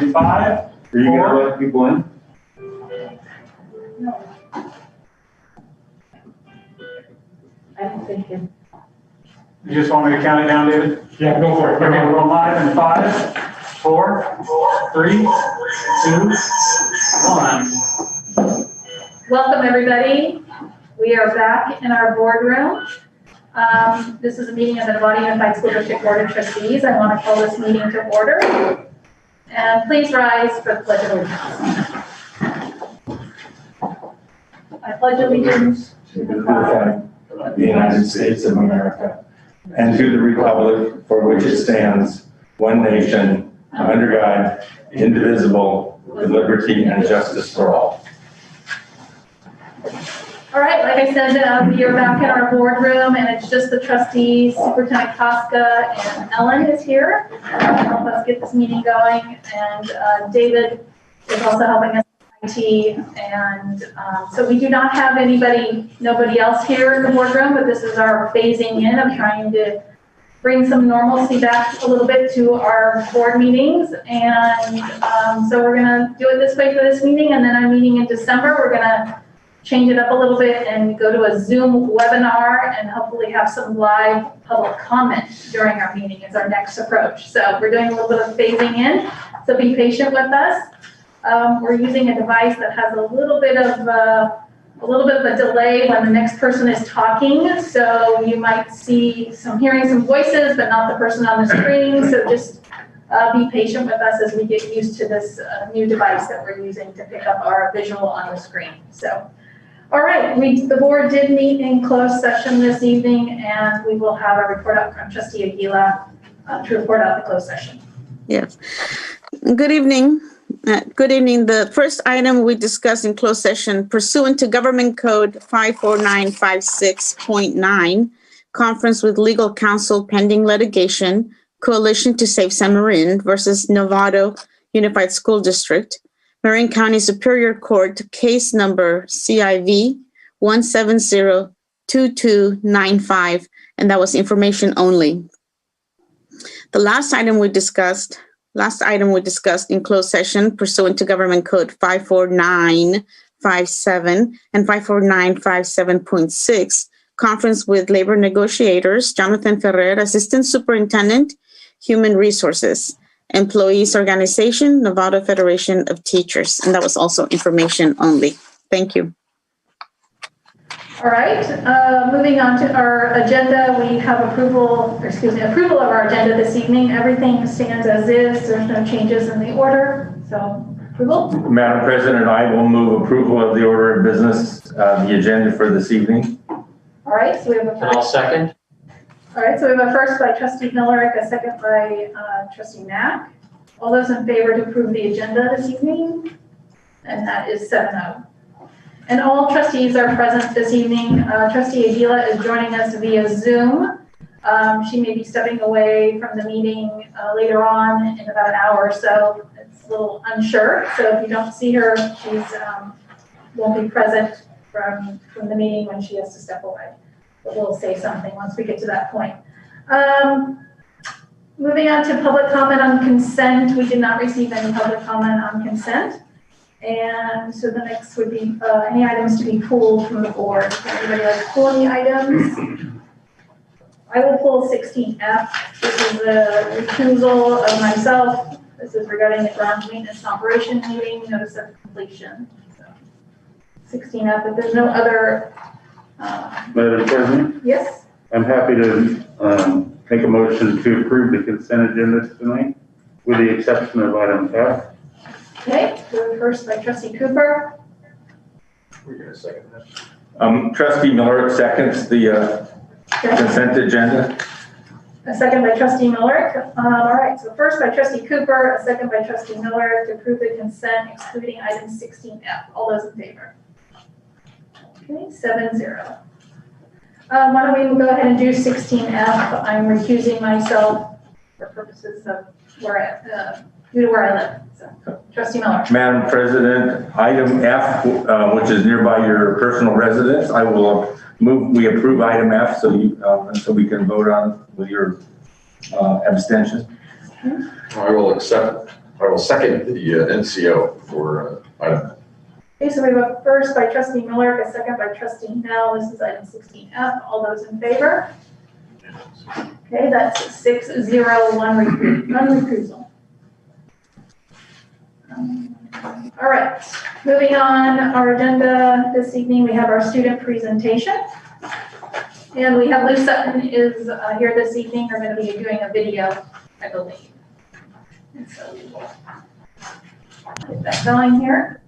in 5. Are you going to let people in? No. I don't think it. You just want me to count it down, David? Yeah, go for it. Okay, we're going live in 5, 4, 3, 2, 1. Welcome, everybody. We are back in our boardroom. This is a meeting of the Nevada Unified School District Board of Trustees. I want to call this meeting to order. And please rise for the Pledge of Allegiance. I pledge allegiance To the flag of the United States of America and to the republic for which it stands, one nation, under God, indivisible, with liberty and justice for all. All right, like I said, we are back in our boardroom, and it's just the trustees, Superintendent Koska and Ellen is here to help us get this meeting going, and David is also helping us with IT, and so we do not have nobody else here in the boardroom, but this is our phasing in of trying to bring some normalcy back a little bit to our board meetings, and so we're gonna do it this way for this meeting, and then our meeting in December, we're gonna change it up a little bit and go to a Zoom webinar and hopefully have some live public comment during our meeting is our next approach. So we're doing a little bit of phasing in, so be patient with us. We're using a device that has a little bit of a delay when the next person is talking. So you might see hearing some voices, but not the person on the screen. So just be patient with us as we get used to this new device that we're using to pick up our visual on the screen. So. All right, the board did meet in closed session this evening, and we will have a report out from Trustee Aguila to report out the closed session. Yes. Good evening. The first item we discussed in closed session, pursuant to Government Code 54956.9, conference with legal counsel pending litigation, Coalition to Save San Marin versus Nevada Unified School District, Marin County Superior Court, case number CIV 1702295, and that was information only. The last item we discussed in closed session pursuant to Government Code 54957 and 54957.6, conference with labor negotiators, Jonathan Ferrer, Assistant Superintendent, Human Resources, Employees Organization, Nevada Federation of Teachers, and that was also information only. Thank you. All right, moving on to our agenda, we have approval of our agenda this evening. Everything stands as is. There's no changes in the order, so approval. Madam President, I will move approval of the order of business, the agenda for this evening. All right, so we have a And I'll second. All right, so we have a first by Trustee Miller, a second by Trustee Mack. All those in favor to approve the agenda this evening? And that is 7-0. And all trustees are present this evening. Trustee Aguila is joining us via Zoom. She may be stepping away from the meeting later on in about an hour or so. It's a little unsure. So if you don't see her, she's won't be present from the meeting when she has to step away. But we'll say something once we get to that point. Moving on to public comment on consent. We did not receive any public comment on consent. And so the next would be any items to be pulled from the board. Does anybody like to pull any items? I will pull 16F. This is a recusal of myself. This is regarding the ground maintenance operation meeting, notice of completion. So 16F, if there's no other. Madam President? Yes? I'm happy to make a motion to approve the consent agenda tonight, with the exception of item F. Okay, so first by Trustee Cooper. We're going to second that. Trustee Miller seconds the consent agenda. A second by Trustee Miller. All right, so first by Trustee Cooper, a second by Trustee Miller to approve the consent excluding item 16F. All those in favor? Okay, 7-0. Why don't we go ahead and do 16F? I'm recusing myself for purposes of due to where I live. So, Trustee Miller. Madam President, item F, which is nearby your personal residence, I will move we approve item F so we can vote on it with your abstention. I will accept I will second the NCO for item. Okay, so we have a first by trustee Miller, a second by trustee Nell. This is item 16F. All those in favor? Okay, that's 6-0, one recusal. All right, moving on our agenda this evening, we have our student presentation. And we have Lou Sutton is here this evening. We're going to be doing a video, I believe. And so we will get that going here.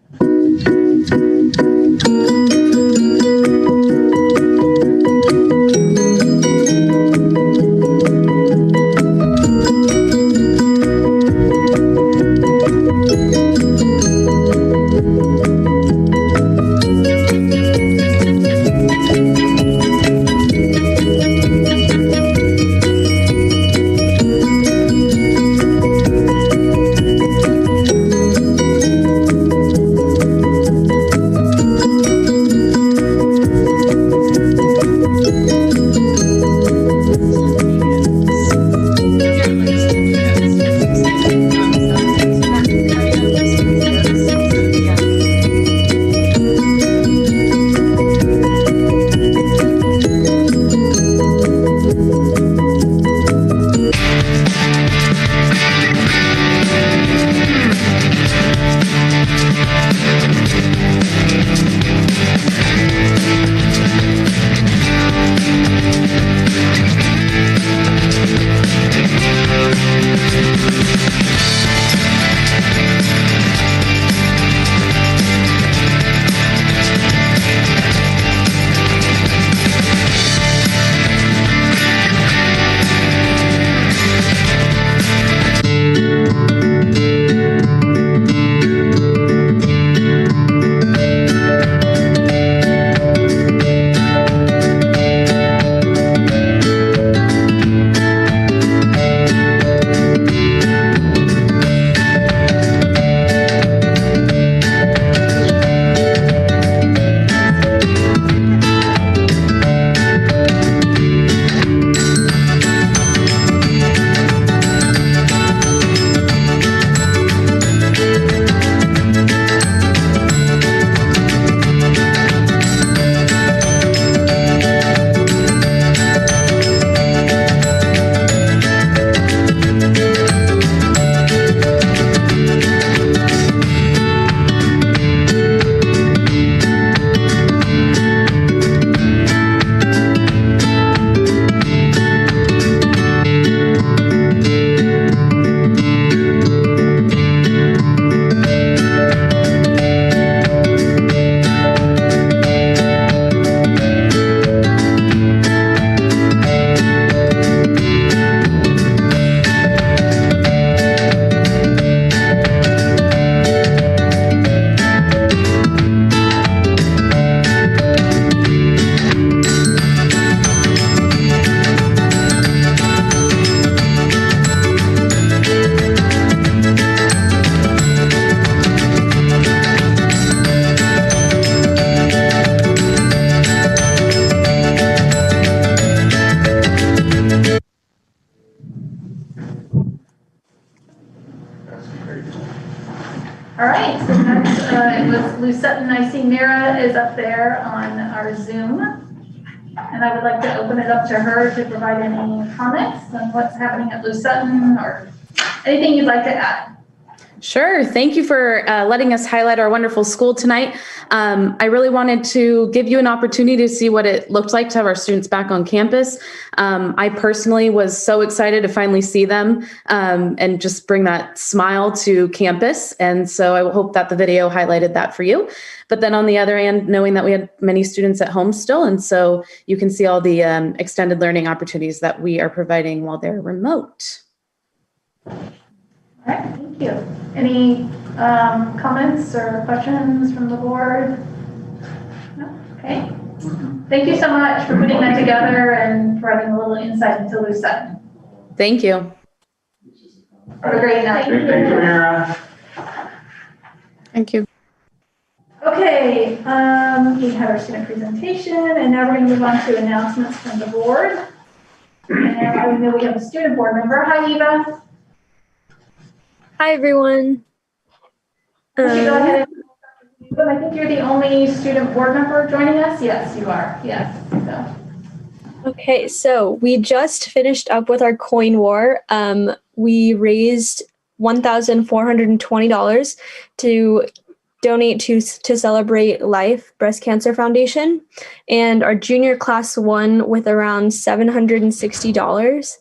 All right, so next it was Lou Sutton. I see Mira is up there on our Zoom. And I would like to open it up to her to provide any comments on what's happening at Lou Sutton or anything you'd like to add. Sure. Thank you for letting us highlight our wonderful school tonight. I really wanted to give you an opportunity to see what it looked like to have our students back on campus. I personally was so excited to finally see them and just bring that smile to campus. And so I hope that the video highlighted that for you. But then on the other hand, knowing that we had many students at home still, and so you can see all the extended learning opportunities that we are providing while they're remote. All right, thank you. Any comments or questions from the board? No? Okay. Thank you so much for putting that together and providing a little insight into Lou Sutton. Thank you. Have a great night. Thank you, Mira. Thank you. Okay, we had our student presentation, and now we're going to move on to announcements from the board. And I know we have a student board member. Hi, Eva. Hi, everyone. Okay, go ahead. But I think you're the only student board member joining us. Yes, you are. Yes. Okay, so we just finished up with our coin war. We raised $1,420 to donate to Celebrate Life Breast Cancer Foundation, and our junior class won with around $760.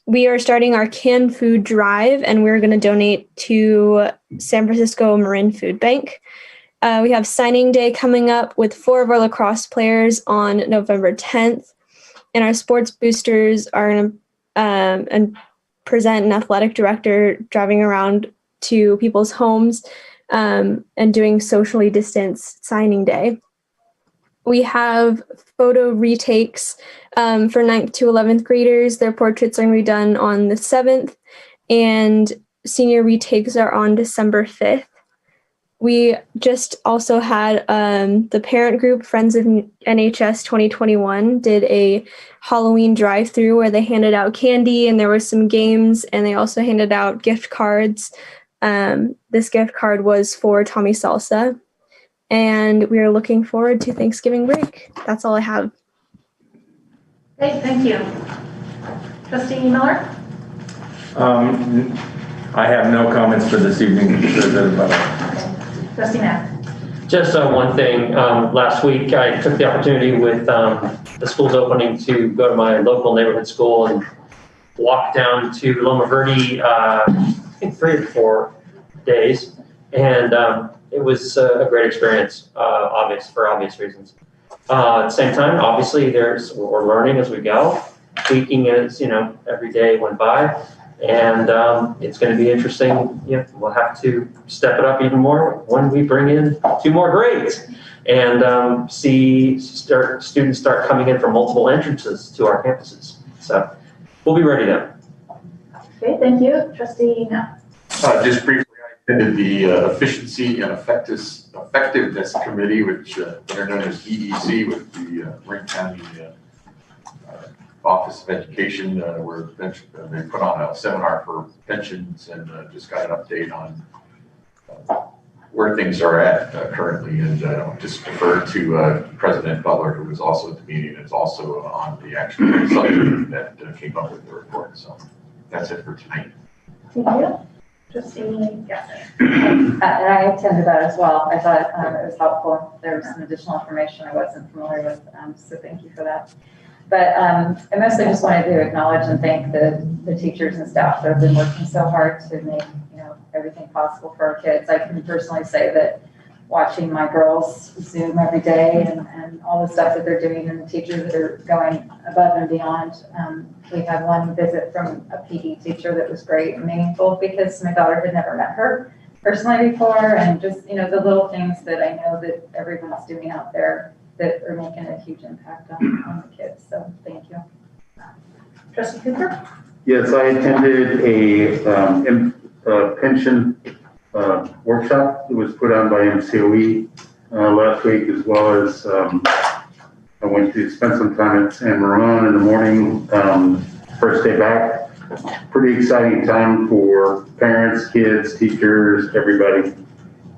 We are starting our canned food drive, and we're going to donate to San Francisco Marin Food Bank. We have signing day coming up with 4 of our lacrosse players on November 10th, and our sports boosters are going to and present an athletic director driving around to people's homes and doing socially distanced signing day. We have photo retakes for 9th to 11th graders. Their portraits are going to be done on the 7th, and senior retakes are on December 5th. We just also had the parent group, Friends of NHS 2021, did a Halloween drive-through where they handed out candy and there were some games, and they also handed out gift cards. This gift card was for Tommy Salsa. And we are looking forward to Thanksgiving break. That's all I have. Great, thank you. Trustee Miller? I have no comments for this evening. Trustee Mack? Just one thing. Last week, I took the opportunity with the school's opening to go to my local neighborhood school and walk down to Loma Verde, I think 3 or 4 days. And it was a great experience, for obvious reasons. At the same time, obviously, we're learning as we go, tweaking as every day went by, and it's going to be interesting. We'll have to step it up even more when we bring in 2 more grades and students start coming in from multiple entrances to our campuses. So we'll be ready then. Okay, thank you. Trustee Knapp? Just briefly, I attended the Efficiency and Effectiveness Committee, which are known as EEC, with the Marin County Office of Education, where they put on a seminar for pensions and just got an update on where things are at currently. And just refer to President Butler, who was also at the meeting and is also on the actual subcommittee that came up with the report. So that's it for tonight. Thank you. Trustee Gasser? And I attended that as well. I thought it was helpful. There was some additional information I wasn't familiar with, so thank you for that. But I mostly just wanted to acknowledge and thank the teachers and staff that have been working so hard to make everything possible for our kids. I can personally say that watching my girls Zoom every day and all the stuff that they're doing, and the teachers that are going above and beyond. We had one visit from a PD teacher that was great and meaningful because my daughter had never met her personally before, and just the little things that I know that everyone's doing out there that are making a huge impact on the kids. So thank you. Trustee Cooper? Yes, I attended a pension workshop that was put on by MCOE last week, as well as I went to spend some time at San Ramon in the morning, first day back. Pretty exciting time for parents, kids, teachers, everybody.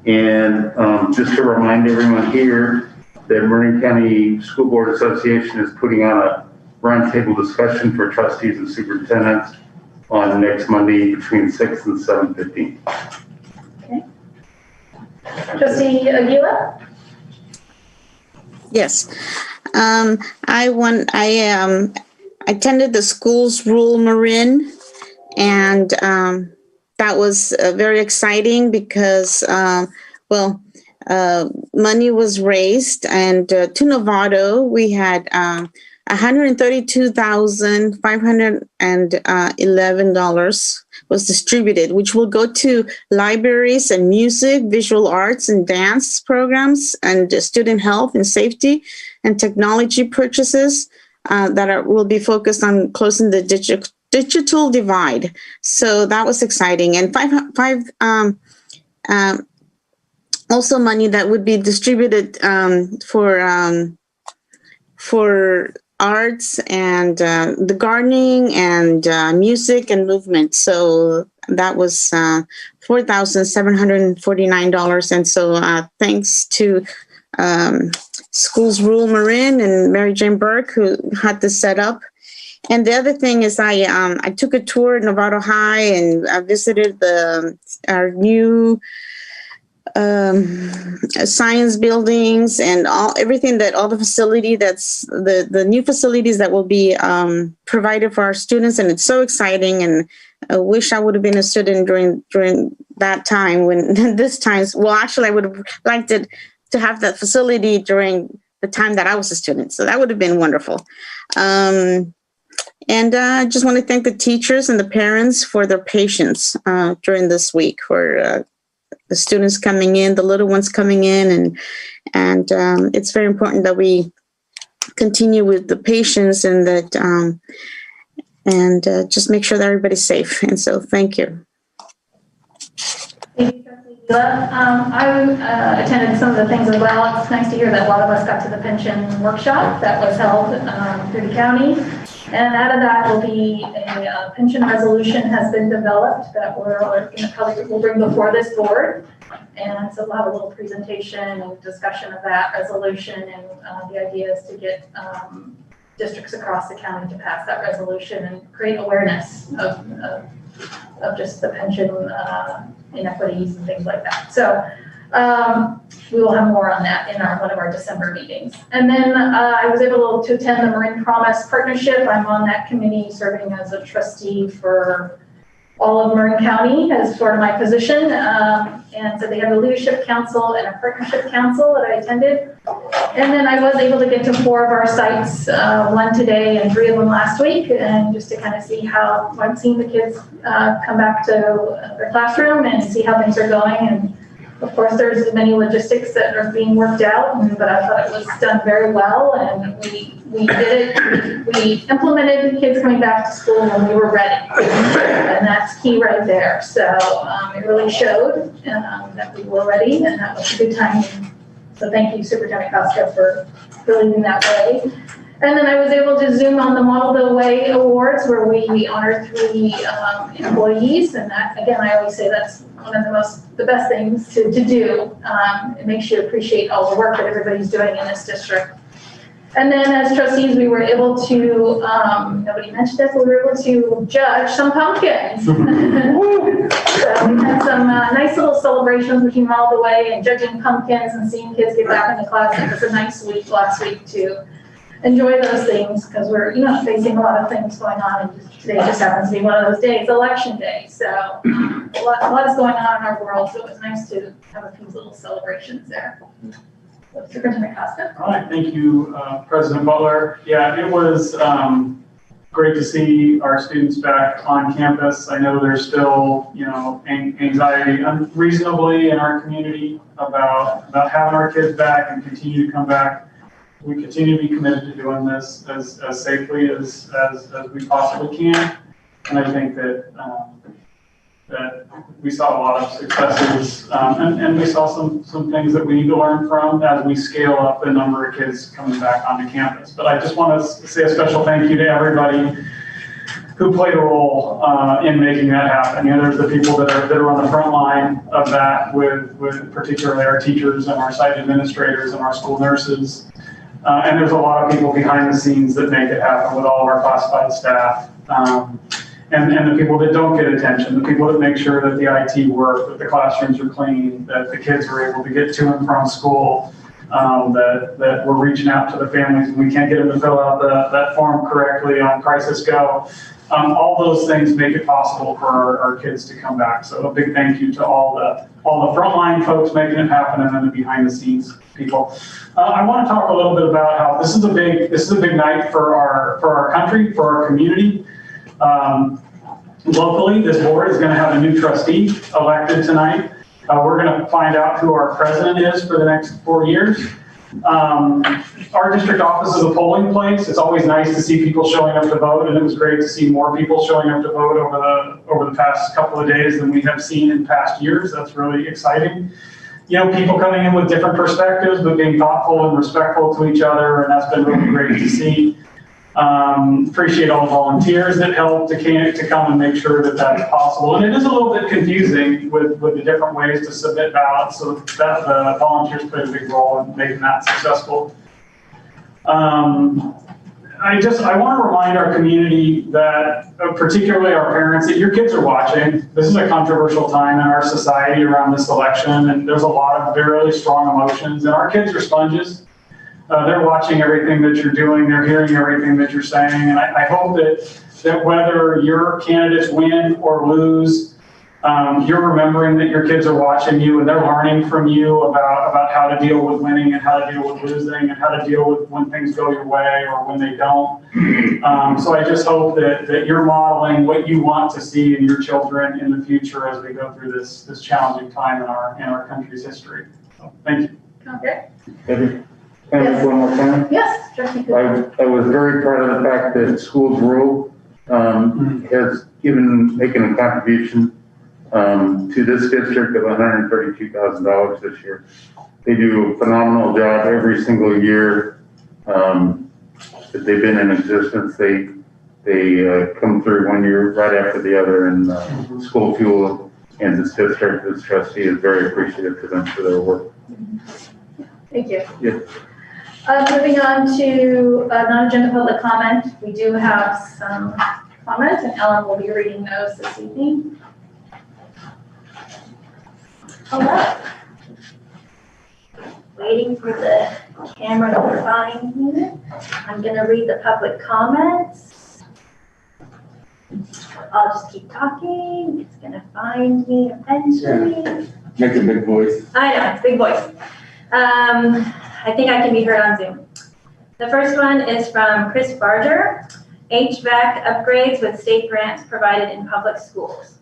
And just to remind everyone here, the Marin County School Board Association is putting on a roundtable discussion for trustees and superintendents on next Monday between 6 and 7:15. Okay. Trustee Aguila? Yes. I attended the Schools Rule Marin, and that was very exciting because, money was raised, and to Novato, we had $132,511 was distributed, which will go to libraries and music, visual arts and dance programs, and student health and safety and technology purchases will be focused on closing the digital divide. So that was exciting. And also money that would be distributed for arts and the gardening and music and movement. So that was $4,749. And so thanks to Schools Rule Marin and Mary Jane Burke, who had this set up. And the other thing is I took a tour at Novato High and I visited our new science buildings and all the facility that's the new facilities that will be provided for our students. And it's so exciting. And I wish I would have been a student during that time when this time. Well, actually, I would have liked it to have that facility during the time that I was a student. So that would have been wonderful. And I just want to thank the teachers and the parents for their patience during this week, for the students coming in, the little ones coming in, and it's very important that we continue with the patience and that just make sure that everybody's safe. And so, thank you. Thank you, Trustee Gila. I attended some of the things as well. It's nice to hear that a lot of us got to the pension workshop that was held through the county. And out of that will be a pension resolution has been developed that we'll bring before this board. And so we'll have a little presentation and discussion of that resolution. And the idea is to get districts across the county to pass that resolution and create awareness of just the pension inequities and things like that. So we will have more on that in one of our December meetings. And then I was able to attend the Marin Promise Partnership. I'm on that committee serving as a trustee for all of Marin County as part of my position. And so they have a leadership council and a partnership council that I attended. And then I was able to get to 4 of our sites, 1 today and 3 of them last week, and just to kind of see how I'm seeing the kids come back to their classroom and see how things are going. And of course, there's many logistics that are being worked out, but I thought it was done very well, and we did it. We implemented kids coming back to school when we were ready, and that's key right there. So it really showed that we were ready, and that was a good time. So thank you, Superintendent Costa, for leading that way. And then I was able to Zoom on the Modelville Way Awards, where we honor 3 employees. And that, again, I always say that's one of the best things to do. It makes you appreciate all the work that everybody's doing in this district. And then as trustees, we were able to, nobody mentioned this, but we were able to judge some pumpkins. So we had some nice little celebrations between Modelville Way and judging pumpkins and seeing kids get back in the class. It was a nice week last week to enjoy those things, because we're facing a lot of things going on, and today just happens to be one of those days, election day. So a lot is going on in our world, so it was nice to have a few little celebrations there. So, Superintendent Costa. All right, thank you, President Butler. Yeah, it was great to see our students back on campus. I know there's still, anxiety unreasonably in our community about having our kids back and continue to come back. We continue to be committed to doing this as safely as we possibly can. And I think that we saw a lot of successes and we saw some things that we need to learn from as we scale up the number of kids coming back onto campus. But I just want to say a special thank you to everybody who played a role in making that happen. There's the people that are on the front line of that with particularly our teachers and our site administrators and our school nurses. And there's a lot of people behind the scenes that make it happen with all of our classified staff. And the people that don't get attention, the people that make sure that the IT work, that the classrooms are clean, that the kids are able to get to and from school, that we're reaching out to the families and we can't get them to fill out that form correctly on Crisis Go. All those things make it possible for our kids to come back. So a big thank you to all the frontline folks making it happen, and then the behind the scenes people. I want to talk a little bit about how this is a big night for our country, for our community. Locally, this board is going to have a new trustee elected tonight. We're going to find out who our president is for the next 4 years. Our district office is a polling place. It's always nice to see people showing up to vote, and it was great to see more people showing up to vote over the past couple of days than we have seen in past years. That's really exciting. People coming in with different perspectives, but being thoughtful and respectful to each other, and that's been really great to see. Appreciate all the volunteers that helped to come and make sure that that's possible. And it is a little bit confusing with the different ways to submit ballots, so that the volunteers played a big role in making that successful. I want to remind our community that, particularly our parents, that your kids are watching. This is a controversial time in our society around this election, and there's a lot of really strong emotions, and our kids are sponges. They're watching everything that you're doing, they're hearing everything that you're saying, and I hope that whether your candidates win or lose, you're remembering that your kids are watching you and they're learning from you about how to deal with winning and how to deal with losing and how to deal with when things go your way or when they don't. So I just hope that you're modeling what you want to see in your children in the future as we go through this challenging time in our country's history. So, thank you. Okay. Can I have one more comment? Yes, Trustee Cooper. I was very proud of the fact that Schools Rule has making a contribution to this district of $132,000 this year. They do a phenomenal job every single year that they've been in existence. They come through one year right after the other, and School Fuel and this district, this trustee is very appreciative to them for their work. Thank you. Yeah. Moving on to non-agenda public comment. We do have some comments, and Ellen will be reading those this evening. All right. Waiting for the camera to find me. I'm going to read the public comments. I'll just keep talking. It's going to find me eventually. Make a big voice. I know, it's a big voice. I think I can be heard on Zoom. The first one is from Chris Barger. HVAC upgrades with state grants provided in public schools.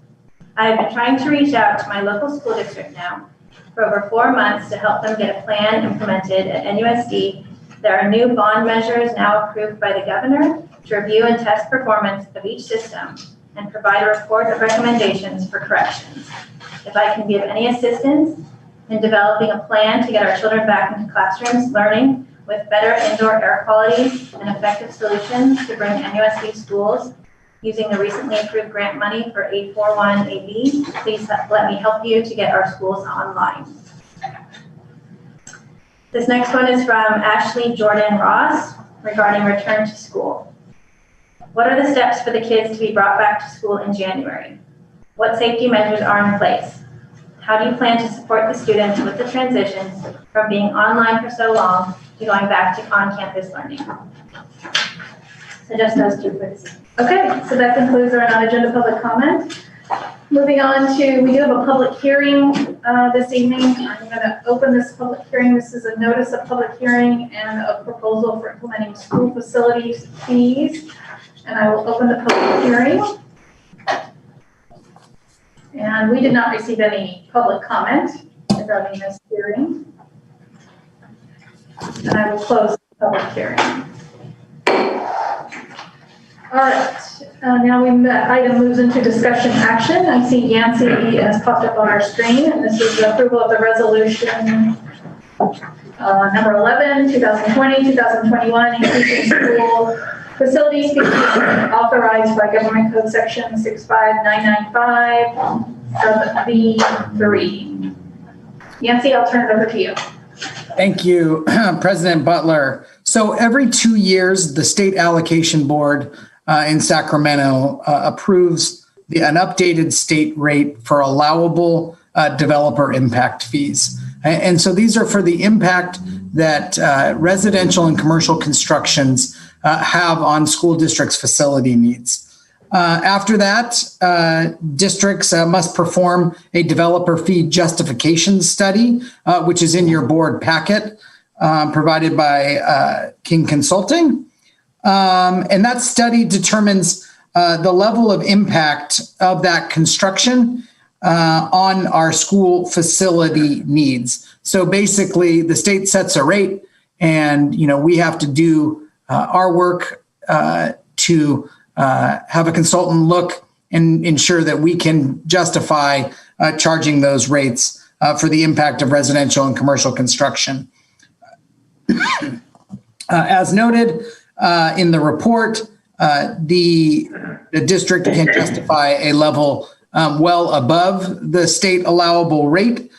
I have been trying to reach out to my local school district now for over 4 months to help them get a plan implemented at NUSD. There are new bond measures now approved by the governor to review and test performance of each system and provide a report of recommendations for corrections. If I can give any assistance in developing a plan to get our children back into classrooms learning with better indoor air quality and effective solutions to bring NUSD schools using the recently approved grant money for 841AB, please let me help you to get our schools online. This next one is from Ashley Jordan Ross regarding return to school. What are the steps for the kids to be brought back to school in January? What safety measures are in place? How do you plan to support the students with the transition from being online for so long to going back to on-campus learning? So just those two for this. Okay, so that concludes our non-agenda public comment. Moving on to, we do have a public hearing this evening. I'm going to open this public hearing. This is a notice of public hearing and a proposal for implementing school facilities fees. And I will open the public hearing. And we did not receive any public comment regarding this hearing. And I will close the public hearing. All right, now item moves into discussion action. I see Yancy has popped up on our screen, and this is the approval of the resolution number 11, 2020, 2021, increasing school facilities fees authorized by Government Code Section 65995 sub B3. Yancy, I'll turn it over to you. Thank you, President Butler. So every 2 years, the State Allocation Board in Sacramento approves an updated state rate for allowable developer impact fees. And so these are for the impact that residential and commercial constructions have on school districts' facility needs. After that, districts must perform a developer fee justification study, which is in your board packet, provided by King Consulting. And that study determines the level of impact of that construction on our school facility needs. So basically, the state sets a rate, and we have to do our work to have a consultant look and ensure that we can justify charging those rates for the impact of residential and commercial construction. As noted, in the report, the district can justify a level well above the state allowable rate,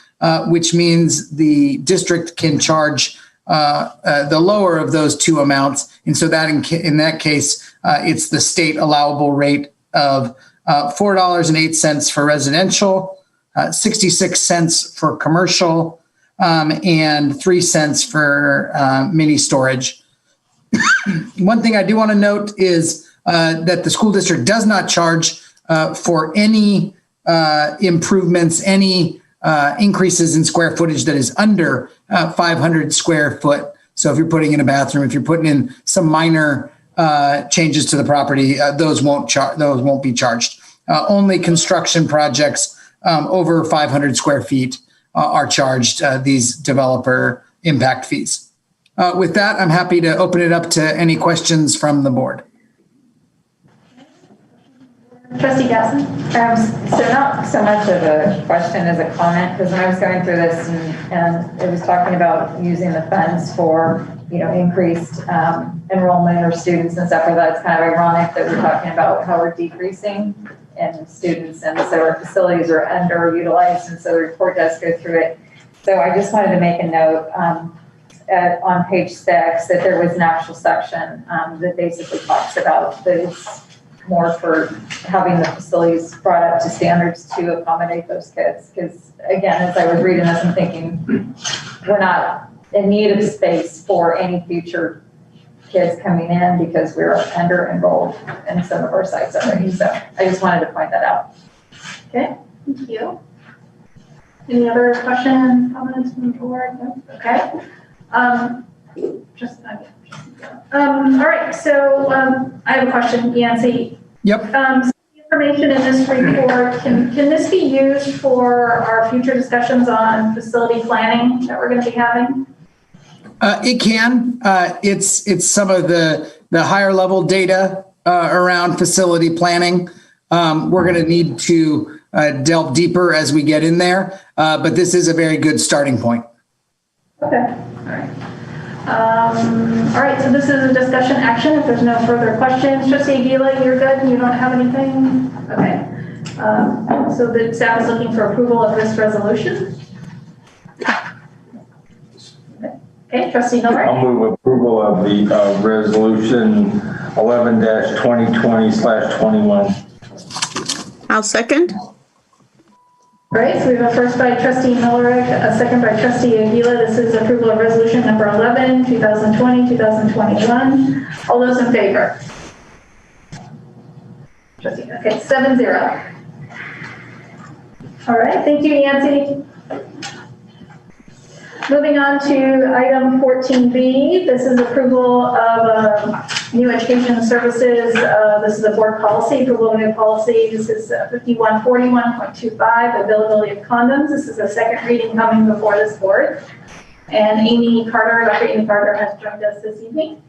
which means the district can charge the lower of those two amounts. And so that in that case, it's the state allowable rate of $4.08 for residential, 66 cents for commercial, and 3 cents for mini storage. One thing I do want to note is that the school district does not charge for any improvements, any increases in square footage that is under 500 square foot. So if you're putting in a bathroom, if you're putting in some minor changes to the property, those won't be charged. Only construction projects over 500 square feet are charged these developer impact fees. With that, I'm happy to open it up to any questions from the board. Trustee Gasson? So not so much of a question as a comment, because when I was going through this and it was talking about using the funds for, increased enrollment or students and stuff, that's kind of ironic that we're talking about how we're decreasing in students, and so our facilities are underutilized, and so the report does go through it. So I just wanted to make a note on page 6 that there was an actual section that basically talks about that it's more for having the facilities brought up to standards to accommodate those kids. Because again, as I was reading this, I'm thinking we're not in need of space for any future kids coming in because we're under enrolled in some of our sites already. So I just wanted to point that out. Okay, thank you. Any other questions, comments from the board? No? Okay. All right, so I have a question, Yancy. Yep. So the information in this report, can this be used for our future discussions on facility planning that we're going to be having? It can. It's some of the higher level data around facility planning. We're going to need to delve deeper as we get in there, but this is a very good starting point. Okay, all right. All right, so this is a discussion action. If there's no further questions, Trustee Aguila, you're good? You don't have anything? Okay. So the staff is looking for approval of this resolution. Okay, Trustee Miller? I'll move approval of the resolution 11-2020/21. I'll second. All right, so we have a first by Trustee Miller, a second by Trustee Aguila. This is approval of resolution number 11, 2020-2021. All those in favor? Trustee, okay, 7-0. All right, thank you, Yancy. Moving on to item 14B. This is approval of new education services. This is a board policy, approval of new policy. This is 5141.25, availability of condoms. This is a second reading coming before this board. And Dr. Amy Carter has joined us this evening.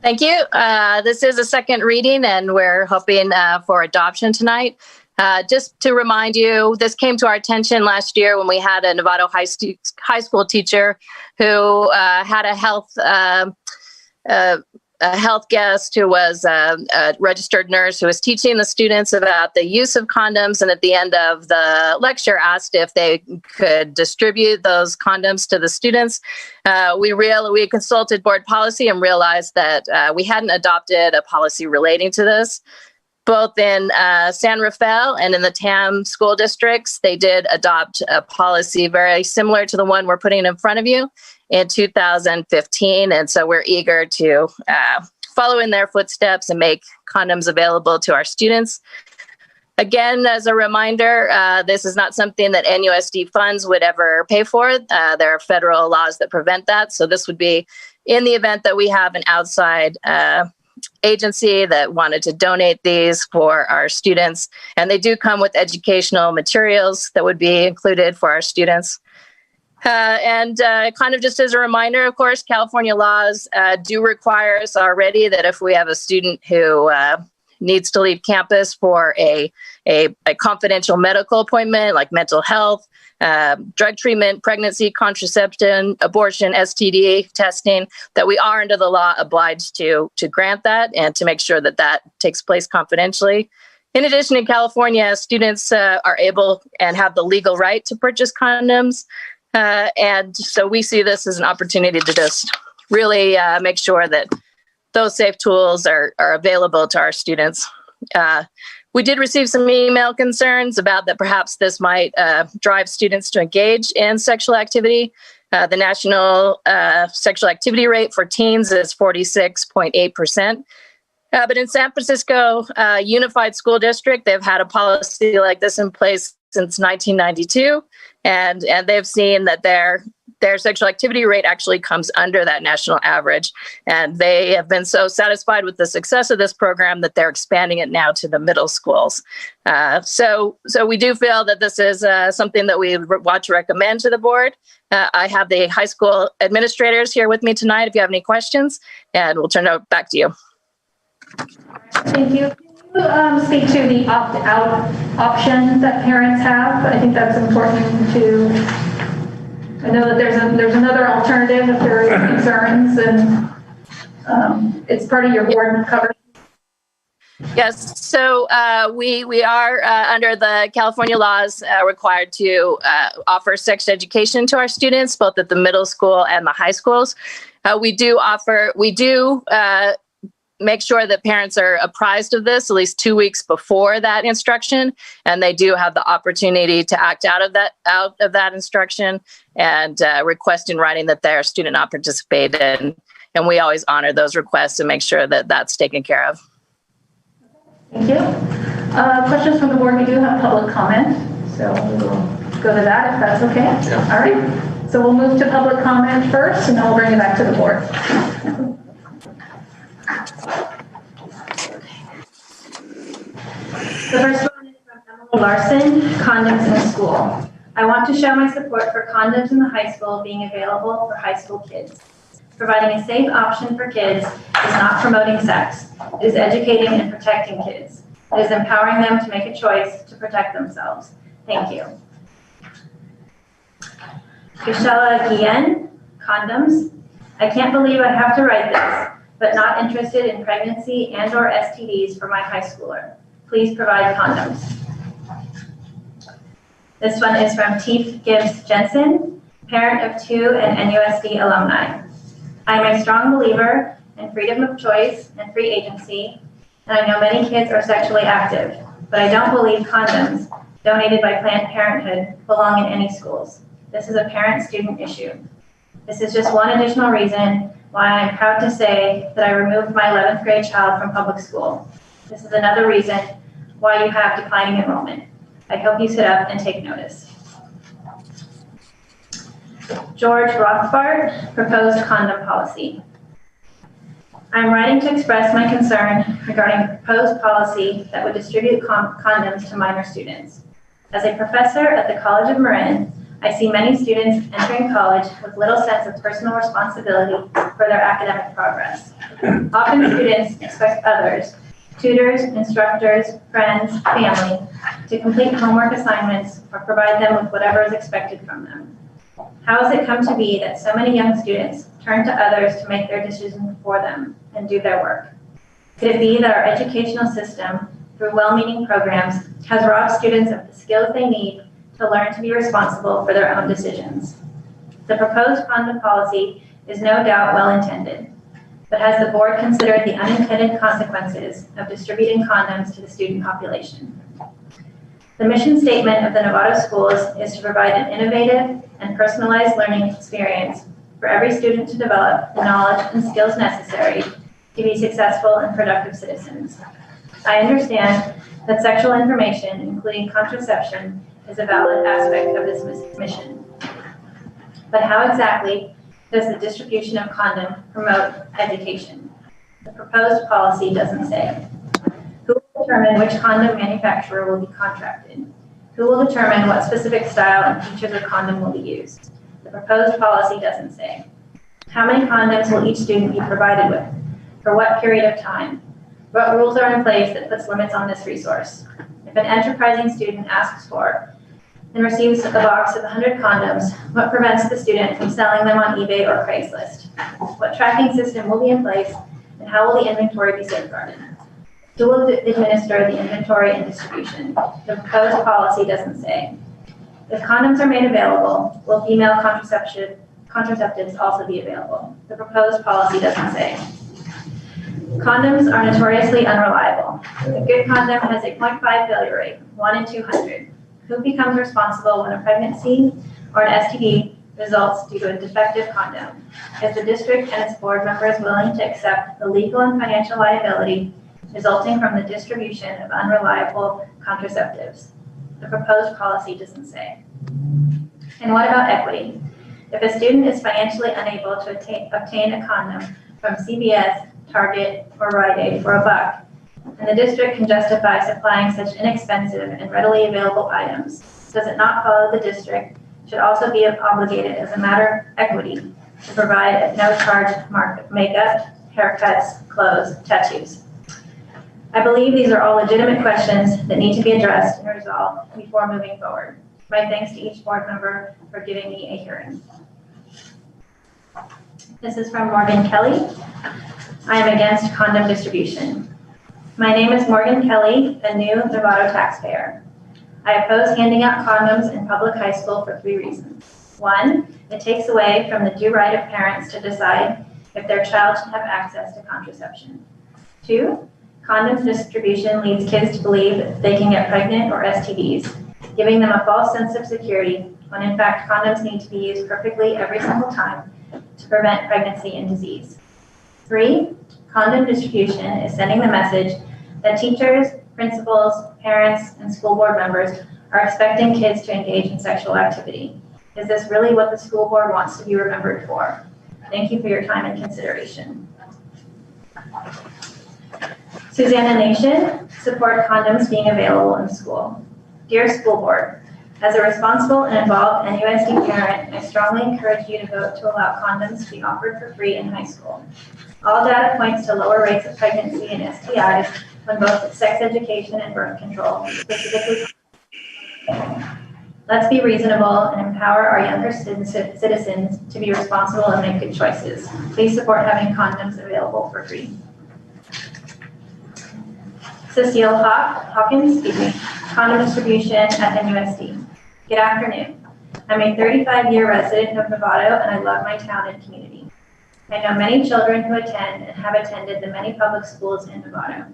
Thank you. This is a second reading and we're hoping for adoption tonight. Just to remind you, this came to our attention last year when we had a Novato high school teacher who had a health guest who was a registered nurse who was teaching the students about the use of condoms, and at the end of the lecture asked if they could distribute those condoms to the students. We consulted board policy and realized that we hadn't adopted a policy relating to this. Both in San Rafael and in the TAM school districts, they did adopt a policy very similar to the one we're putting in front of you in 2015. And so we're eager to follow in their footsteps and make condoms available to our students. Again, as a reminder, this is not something that NUSD funds would ever pay for. There are federal laws that prevent that. So this would be in the event that we have an outside agency that wanted to donate these for our students. And they do come with educational materials that would be included for our students. And kind of just as a reminder, of course, California laws do require us already that if we have a student who needs to leave campus for a confidential medical appointment like mental health, drug treatment, pregnancy, contraception, abortion, STD testing, that we are under the law obliged to grant that and to make sure that that takes place confidentially. In addition, in California, students are able and have the legal right to purchase condoms. And so we see this as an opportunity to just really make sure that those safe tools are available to our students. We did receive some email concerns about that perhaps this might drive students to engage in sexual activity. The national sexual activity rate for teens is 46.8%. But in San Francisco Unified School District, they've had a policy like this in place since 1992, and they've seen that their sexual activity rate actually comes under that national average. And they have been so satisfied with the success of this program that they're expanding it now to the middle schools. So we do feel that this is something that we want to recommend to the board. I have the high school administrators here with me tonight if you have any questions, and we'll turn it back to you. Thank you. Can you speak to the opt-out option that parents have? I think that's important to, I know that there's another alternative if there are concerns, and it's part of your board coverage. Yes, so we are under the California laws required to offer sex education to our students, both at the middle school and the high schools. We do make sure that parents are apprised of this at least 2 weeks before that instruction, and they do have the opportunity to act out of that instruction and request in writing that their student not participate in. And we always honor those requests and make sure that that's taken care of. Thank you. Questions from the board? We do have public comment, so we'll go to that if that's okay. Yeah. All right. So we'll move to public comment first, and then we'll bring it back to the board. The first one is from Emily Larson, condoms in the school. I want to show my support for condoms in the high school being available for high school kids. Providing a safe option for kids is not promoting sex. It is educating and protecting kids. It is empowering them to make a choice to protect themselves. Thank you. Gisela Guillen, condoms. I can't believe I have to write this, but not interested in pregnancy and/or STDs for my high schooler. Please provide condoms. This one is from Teef Gibbs Jensen, parent of 2 and NUSD alumni. I am a strong believer in freedom of choice and free agency, and I know many kids are sexually active, but I don't believe condoms donated by Planned Parenthood belong in any schools. This is a parent-student issue. This is just one additional reason why I am proud to say that I removed my 11th grade child from public school. This is another reason why you have declining enrollment. I hope you sit up and take notice. George Rothbard, proposed condom policy. I'm writing to express my concern regarding a proposed policy that would distribute condoms to minor students. As a professor at the College of Marin, I see many students entering college with little sense of personal responsibility for their academic progress. Often students expect others, tutors, instructors, friends, family, to complete homework assignments or provide them with whatever is expected from them. How has it come to be that so many young students turn to others to make their decisions for them and do their work? Could it be that our educational system, through well-meaning programs, has robbed students of the skills they need to learn to be responsible for their own decisions? The proposed condom policy is no doubt well-intended, but has the board considered the unintended consequences of distributing condoms to the student population? The mission statement of the Novato schools is to provide an innovative and personalized learning experience for every student to develop the knowledge and skills necessary to be successful and productive citizens. I understand that sexual information, including contraception, is a valid aspect of this mission. But how exactly does the distribution of condom promote education? The proposed policy doesn't say. Who will determine which condom manufacturer will be contracted? Who will determine what specific style and features of condom will be used? The proposed policy doesn't say. How many condoms will each student be provided with? For what period of time? What rules are in place that puts limits on this resource? If an enterprising student asks for and receives a box of 100 condoms, what prevents the student from selling them on eBay or Craigslist? What tracking system will be in place, and how will the inventory be safeguarded? Who will administer the inventory and distribution? The proposed policy doesn't say. If condoms are made available, will female contraceptives also be available? The proposed policy doesn't say. Condoms are notoriously unreliable. A good condom has a 0.5 failure rate, 1 in 200. Who becomes responsible when a pregnancy or an STD results due to a defective condom? Is the district and its board members willing to accept the legal and financial liability resulting from the distribution of unreliable contraceptives? The proposed policy doesn't say. And what about equity? If a student is financially unable to obtain a condom from CVS, Target, or Rite Aid for $1, and the district can justify supplying such inexpensive and readily available items, does it not follow the district should also be obligated as a matter of equity to provide at no charge makeup, haircuts, clothes, tattoos? I believe these are all legitimate questions that need to be addressed and resolved before moving forward. My thanks to each board member for giving me a hearing. This is from Morgan Kelly. I am against condom distribution. My name is Morgan Kelly, a new Novato taxpayer. I oppose handing out condoms in public high school for 3 reasons. 1, it takes away from the due right of parents to decide if their child should have access to contraception. 2, condom distribution leads kids to believe that they can get pregnant or STDs, giving them a false sense of security when in fact condoms need to be used perfectly every single time to prevent pregnancy and disease. 3, condom distribution is sending the message that teachers, principals, parents, and school board members are expecting kids to engage in sexual activity. Is this really what the school board wants to be remembered for? Thank you for your time and consideration. Susanna Nation, support condoms being available in school. Dear school board, as a responsible and involved NUSD parent, I strongly encourage you to vote to allow condoms to be offered for free in high school. All data points to lower rates of pregnancy and STIs when both sex education and birth control specifically. Let's be reasonable and empower our younger citizens to be responsible and make good choices. Please support having condoms available for free. Cecile Hawkins, condom distribution at NUSD. Good afternoon. I'm a 35-year resident of Novato and I love my town and community. I know many children who attend and have attended the many public schools in Novato.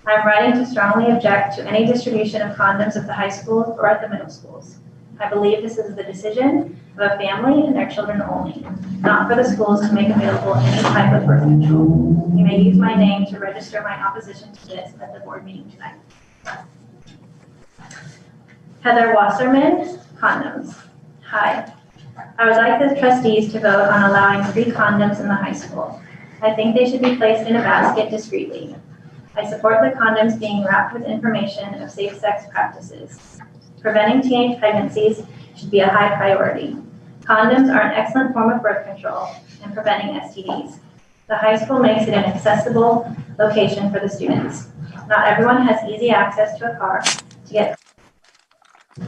I'm writing to strongly object to any distribution of condoms at the high schools or at the middle schools. I believe this is the decision of a family and their children only, not for the schools to make available any type of birth control. You may use my name to register my opposition to this at the board meeting tonight. Heather Wasserman, condoms. Hi. I would like the trustees to vote on allowing free condoms in the high school. I think they should be placed in a basket discreetly. I support the condoms being wrapped with information of safe sex practices. Preventing teenage pregnancies should be a high priority. Condoms are an excellent form of birth control and preventing STDs. The high school makes it an accessible location for the students. Not everyone has easy access to a car to get.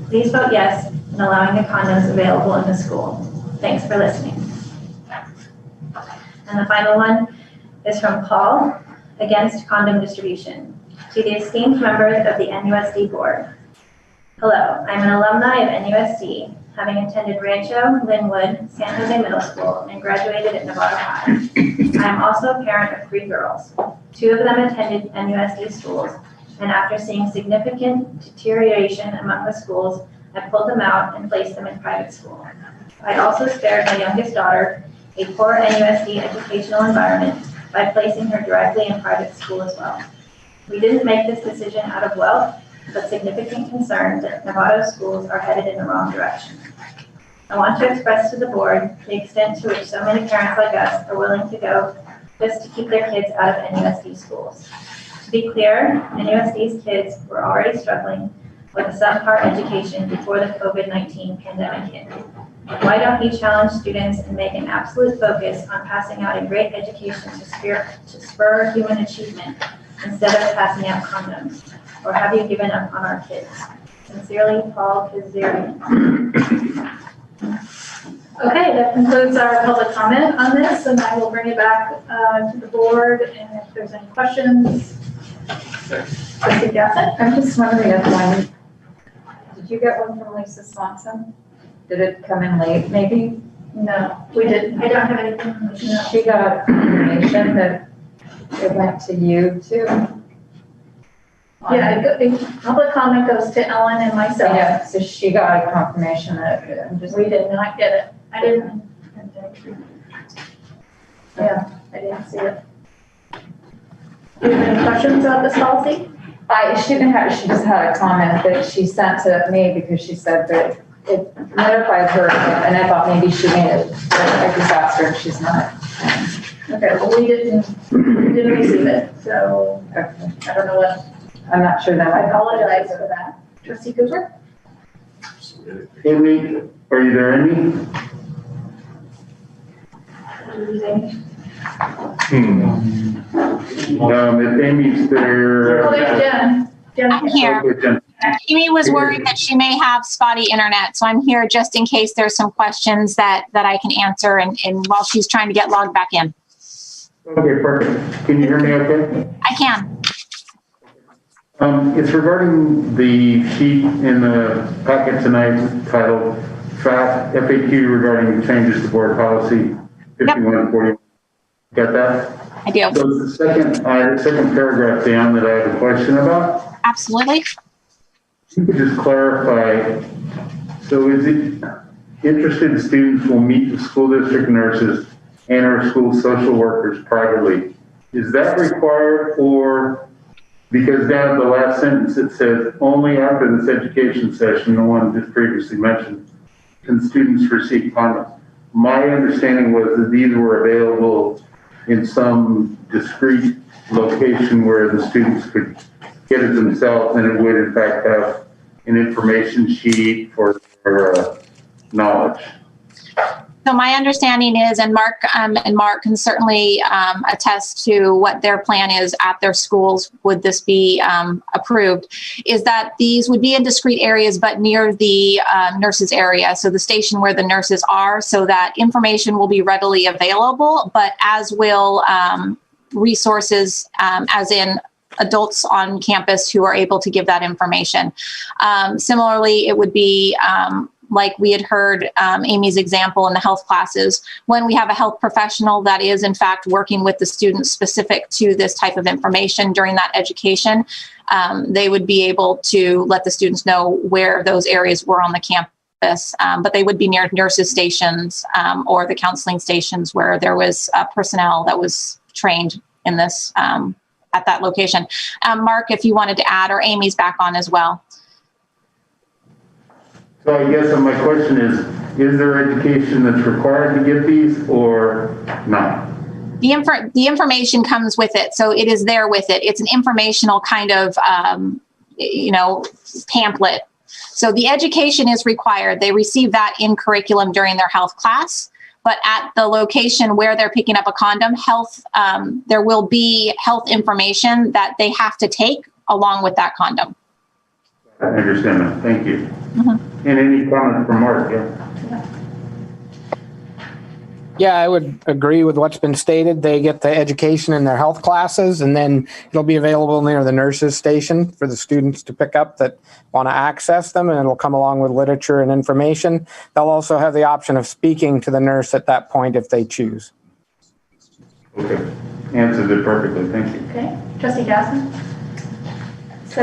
Please vote yes in allowing the condoms available in the school. Thanks for listening. And the final one is from Paul, against condom distribution. To the esteemed members of the NUSD board. Hello, I'm an alumni of NUSD, having attended Rancho, Linwood, San Jose Middle School, and graduated at Novato High. I am also a parent of 3 girls. 2 of them attended NUSD schools, and after seeing significant deterioration among the schools, I pulled them out and placed them in private school. I also spared my youngest daughter a poor NUSD educational environment by placing her directly in private school as well. We didn't make this decision out of wealth, but significant concern that Novato schools are headed in the wrong direction. I want to express to the board the extent to which so many parents like us are willing to go just to keep their kids out of NUSD schools. To be clear, NUSD's kids were already struggling with a subpar education before the COVID-19 pandemic hit. Why don't we challenge students and make an absolute focus on passing out a great education to spur human achievement instead of passing out condoms? Or have you given up on our kids? Sincerely, Paul Kazarian. Okay, that concludes our public comment on this, and I will bring it back to the board, and if there's any questions. Trustee Gassen? I'm just wondering if did you get one from Lisa Swanson? Did it come in late, maybe? No, we didn't. I don't have anything. No. She got information that it went to you too. Yeah, public comment goes to Ellen and myself. Yeah, so she got a confirmation that We did not get it. I didn't. Yeah, I didn't see it. Do you have any questions about this policy? she just had a comment that she sent to me because she said that it notified her, and I thought maybe she made it a disaster, and she's not. Okay, well, we didn't receive it, so Okay. I don't know what. I'm not sure that I apologize for that. Trustee Cooper? Amy, are you there, Amy? If Amy's there. Oh, there's Jen. I'm here. Okay, Jen. Amy was worried that she may have spotty internet, so I'm here just in case there's some questions that I can answer and while she's trying to get logged back in. Okay, perfect. Can you hear me okay? I can. It's regarding the sheet in the packet tonight titled FAQ regarding changes to board policy 5140. Got that? I do. So the second paragraph down that I have a question about. Absolutely. You could just clarify. So is it interested students will meet the school district nurses and our school social workers privately? Is that required, or because down at the last sentence it says only after this education session, the one just previously mentioned, can students receive condoms? My understanding was that these were available in some discrete location where the students could get it themselves, and it would in fact have an information sheet for their knowledge. So my understanding is, and Mark can certainly attest to what their plan is at their schools, would this be approved, is that these would be in discrete areas, but near the nurses area, so the station where the nurses are, so that information will be readily available, but as will resources, as in adults on campus who are able to give that information. Similarly, it would be like we had heard Amy's example in the health classes, when we have a health professional that is in fact working with the students specific to this type of information during that education, they would be able to let the students know where those areas were on the campus, but they would be near nurses stations or the counseling stations where there was personnel that was trained in this at that location. Mark, if you wanted to add, or Amy's back on as well. So I guess my question is there education that's required to get these or not? The information comes with it, so it is there with it. It's an informational kind of, pamphlet. So the education is required. They receive that in curriculum during their health class, but at the location where they're picking up a condom, there will be health information that they have to take along with that condom. I understand that. Thank you. Mm-hmm. And any comment from Mark? Yeah. Yeah, I would agree with what's been stated. They get the education in their health classes, and then it'll be available near the nurses station for the students to pick up that want to access them, and it'll come along with literature and information. They'll also have the option of speaking to the nurse at that point if they choose. Okay, answered it perfectly. Thank you. Okay, Trustee Gassen? So,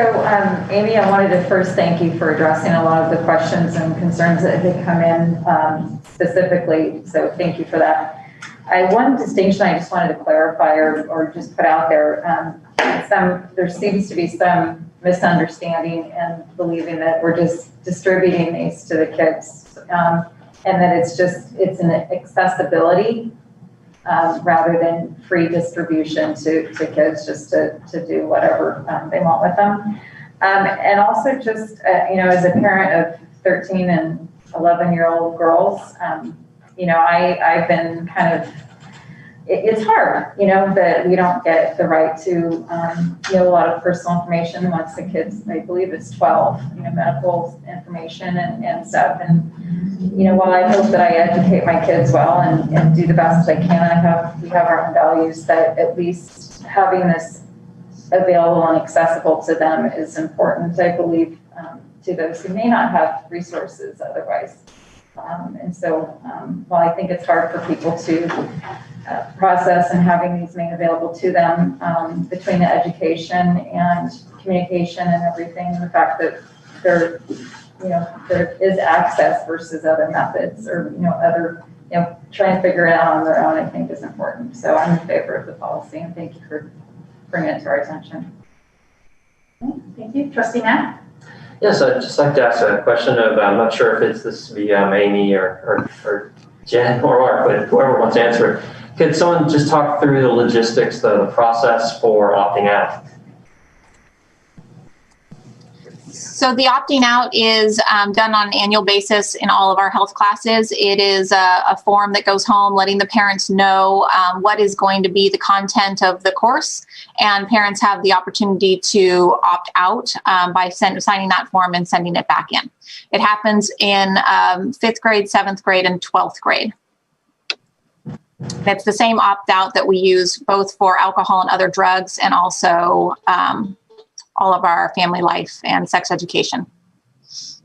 Amy, I wanted to first thank you for addressing a lot of the questions and concerns that had come in specifically. So thank you for that. One distinction I just wanted to clarify or just put out there. There seems to be some misunderstanding and believing that we're just distributing these to the kids and that it's an accessibility rather than free distribution to kids just to do whatever they want with them. And also just, as a parent of 13 and 11-year-old girls, I've been kind of, it's hard, you know, that we don't get the right to know a lot of personal information once the kids, I believe it's 12, you know, medical information and stuff. And, you know, while I hope that I educate my kids well and do the best I can, we have our own values, that at least having this available and accessible to them is important, I believe, to those who may not have resources otherwise. And so while I think it's hard for people to process and having these made available to them, between the education and communication and everything, and the fact that there is access versus other methods, or, you know, other, you know, trying to figure it out on their own, I think is important. So I'm in favor of the policy, and thank you for bringing it to our attention. Okay, thank you. Trustee Matt? Yes, I'd just like to ask a question of, I'm not sure if this would be Amy or Jen or Mark, but whoever wants to answer it. Could someone just talk through the logistics, the process for opting out? So the opting out is done on an annual basis in all of our health classes. It is a form that goes home letting the parents know what is going to be the content of the course, and parents have the opportunity to opt out by signing that form and sending it back in. It happens in 5th grade, 7th grade, and 12th grade. It's the same opt-out that we use both for alcohol and other drugs, and also all of our family life and sex education. So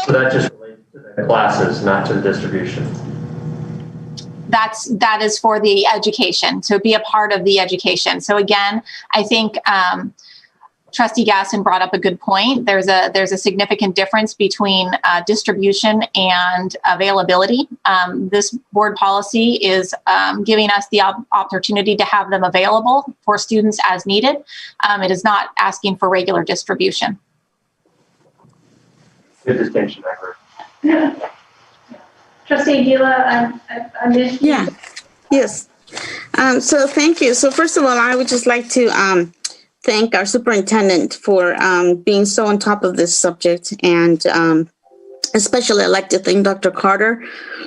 that just relates to the classes, not to the distribution. That is for the education, to be a part of the education. So again, I think Trustee Gasson brought up a good point. There's a significant difference between distribution and availability. This board policy is giving us the opportunity to have them available for students as needed. It is not asking for regular distribution. Good distinction, I heard. Trustee Gila, I missed you. Yeah, yes. So thank you. So first of all, I would just like to thank our superintendent for being so on top of this subject, and especially I'd like to thank Dr. Carter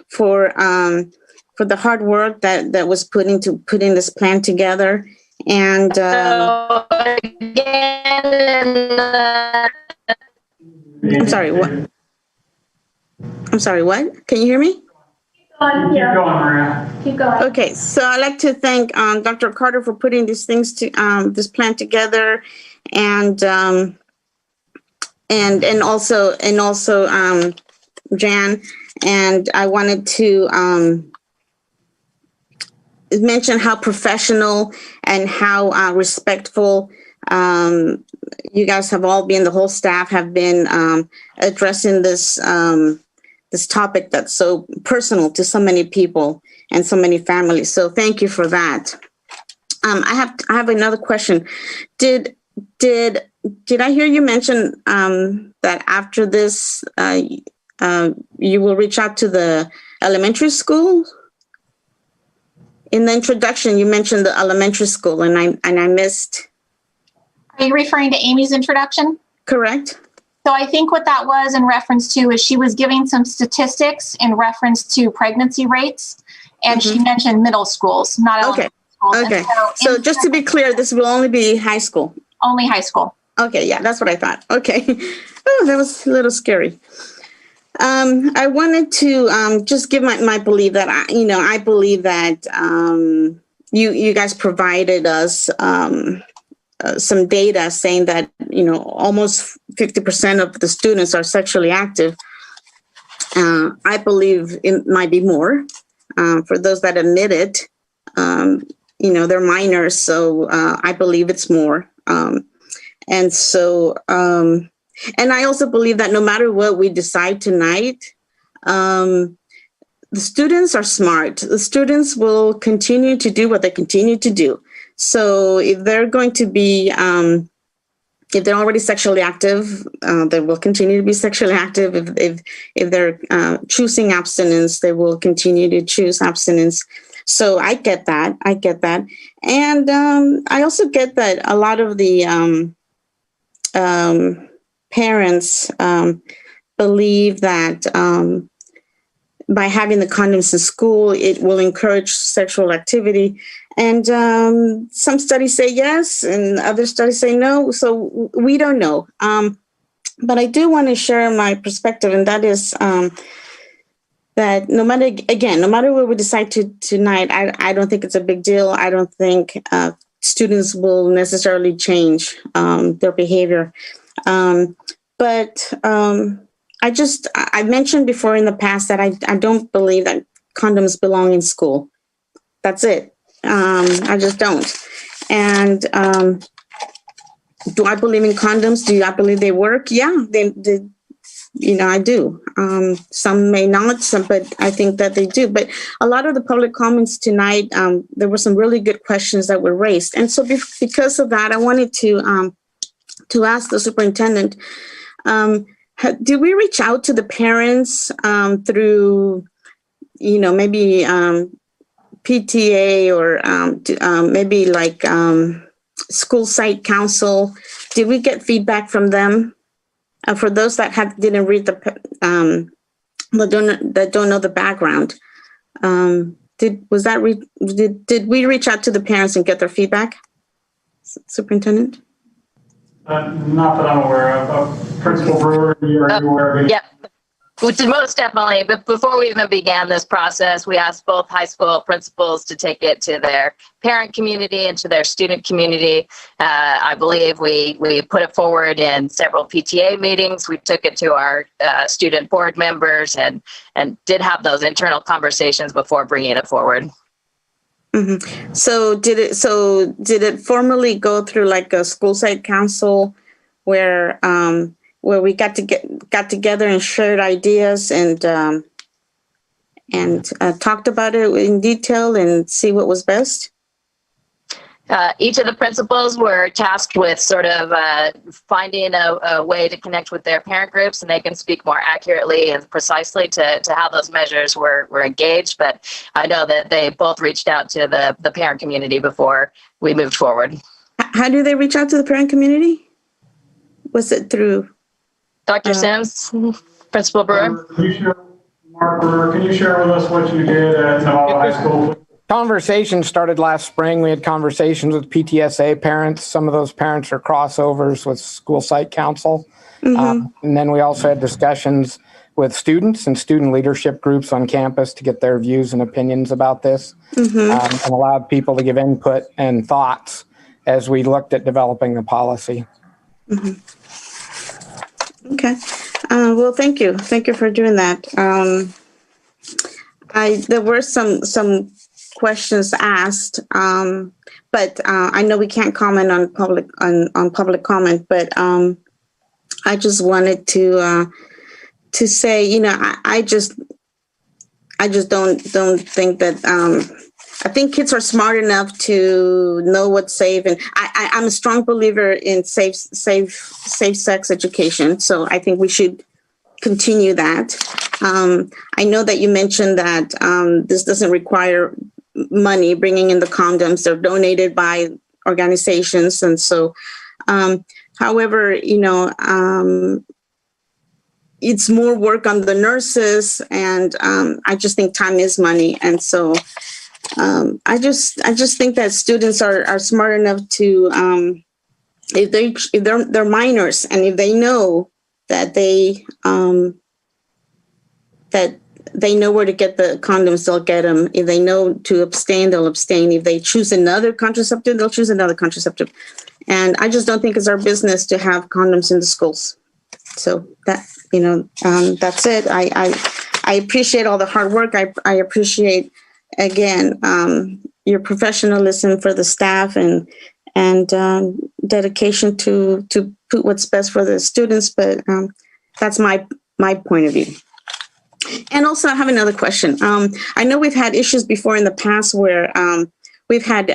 for the hard work that was put into putting this plan together. And I'm sorry, what? I'm sorry, what? Can you hear me? Keep going, Maria. Keep going. Okay, so I'd like to thank Dr. Carter for putting these things to this plan together, and also Jan. And I wanted to mention how professional and how respectful you guys have all been. The whole staff have been addressing this topic that's so personal to so many people and so many families. So thank you for that. I have another question. Did I hear you mention that after this you will reach out to the elementary school? In the introduction, you mentioned the elementary school, and I missed. Are you referring to Amy's introduction? Correct. So I think what that was in reference to is she was giving some statistics in reference to pregnancy rates, and she mentioned middle schools, not elementary schools. Okay. So just to be clear, this will only be high school. Only high school. Okay. Yeah, that's what I thought. Okay. Oh, that was a little scary. I wanted to just give my belief that I believe that you guys provided us some data saying that almost 50% of the students are sexually active. I believe it might be more. For those that admit it, they're minors, so I believe it's more. And so. And I also believe that no matter what we decide tonight, the students are smart. The students will continue to do what they continue to do. So if they're going to be, if they're already sexually active, they will continue to be sexually active. If they're choosing abstinence, they will continue to choose abstinence. So I get that. And I also get that a lot of the parents believe that by having the condoms in school, it will encourage sexual activity. And some studies say yes, and other studies say no. So we don't know. But I do want to share my perspective, and that is that no matter what we decide tonight, I don't think it's a big deal. I don't think students will necessarily change their behavior. But I mentioned before in the past that I don't believe that condoms belong in school. That's it. I just don't. And do I believe in condoms? Do I believe they work? Yeah, they I do. Some may not, but I think that they do. But a lot of the public comments tonight, there were some really good questions that were raised. And so because of that, I wanted to ask the superintendent, did we reach out to the parents through, maybe PTA or maybe like school site council? Did we get feedback from them? For those that didn't read that don't know the background, did we reach out to the parents and get their feedback, Superintendent? Not that I'm aware of. Principal Brewer, are you aware of it? Yep. Most definitely. But before we even began this process, we asked both high school principals to take it to their parent community and to their student community. I believe we put it forward in several PTA meetings. We took it to our student board members and did have those internal conversations before bringing it forward. Mm-hmm. So did it formally go through like a school site council where we got together and shared ideas and talked about it in detail and see what was best? Each of the principals were tasked with sort of finding a way to connect with their parent groups, and they can speak more accurately and precisely to how those measures were engaged. But I know that they both reached out to the parent community before we moved forward. How do they reach out to the parent community? Was it through Dr. Sims, Principal Brewer? Mark Brewer, can you share with us what you did at Nevada High School? Conversation started last spring. We had conversations with PTSA parents. Some of those parents are crossovers with school site council. Mm-hmm. And then we also had discussions with students and student leadership groups on campus to get their views and opinions about this, mm-hmm. And allowed people to give input and thoughts as we looked at developing the policy. Mm-hmm. Okay. Well, thank you. Thank you for doing that. There were some questions asked, but I know we can't comment on public comment. But I just wanted to say, I just don't think that. I think kids are smart enough to know what's safe, and I'm a strong believer in safe sex education. So I think we should continue that. I know that you mentioned that this doesn't require money, bringing in the condoms. They're donated by organizations, and so, however, it's more work on the nurses, and I just think time is money, and so. I just think that students are smart enough to, if they're minors, and if they know that they know where to get the condoms, they'll get them. If they know to abstain, they'll abstain. If they choose another contraceptive, they'll choose another contraceptive. And I just don't think it's our business to have condoms in the schools. So that, that's it. I appreciate all the hard work. I appreciate, again, your professionalism for the staff and dedication to put what's best for the students. But that's my point of view. And also, I have another question. I know we've had issues before in the past where we've had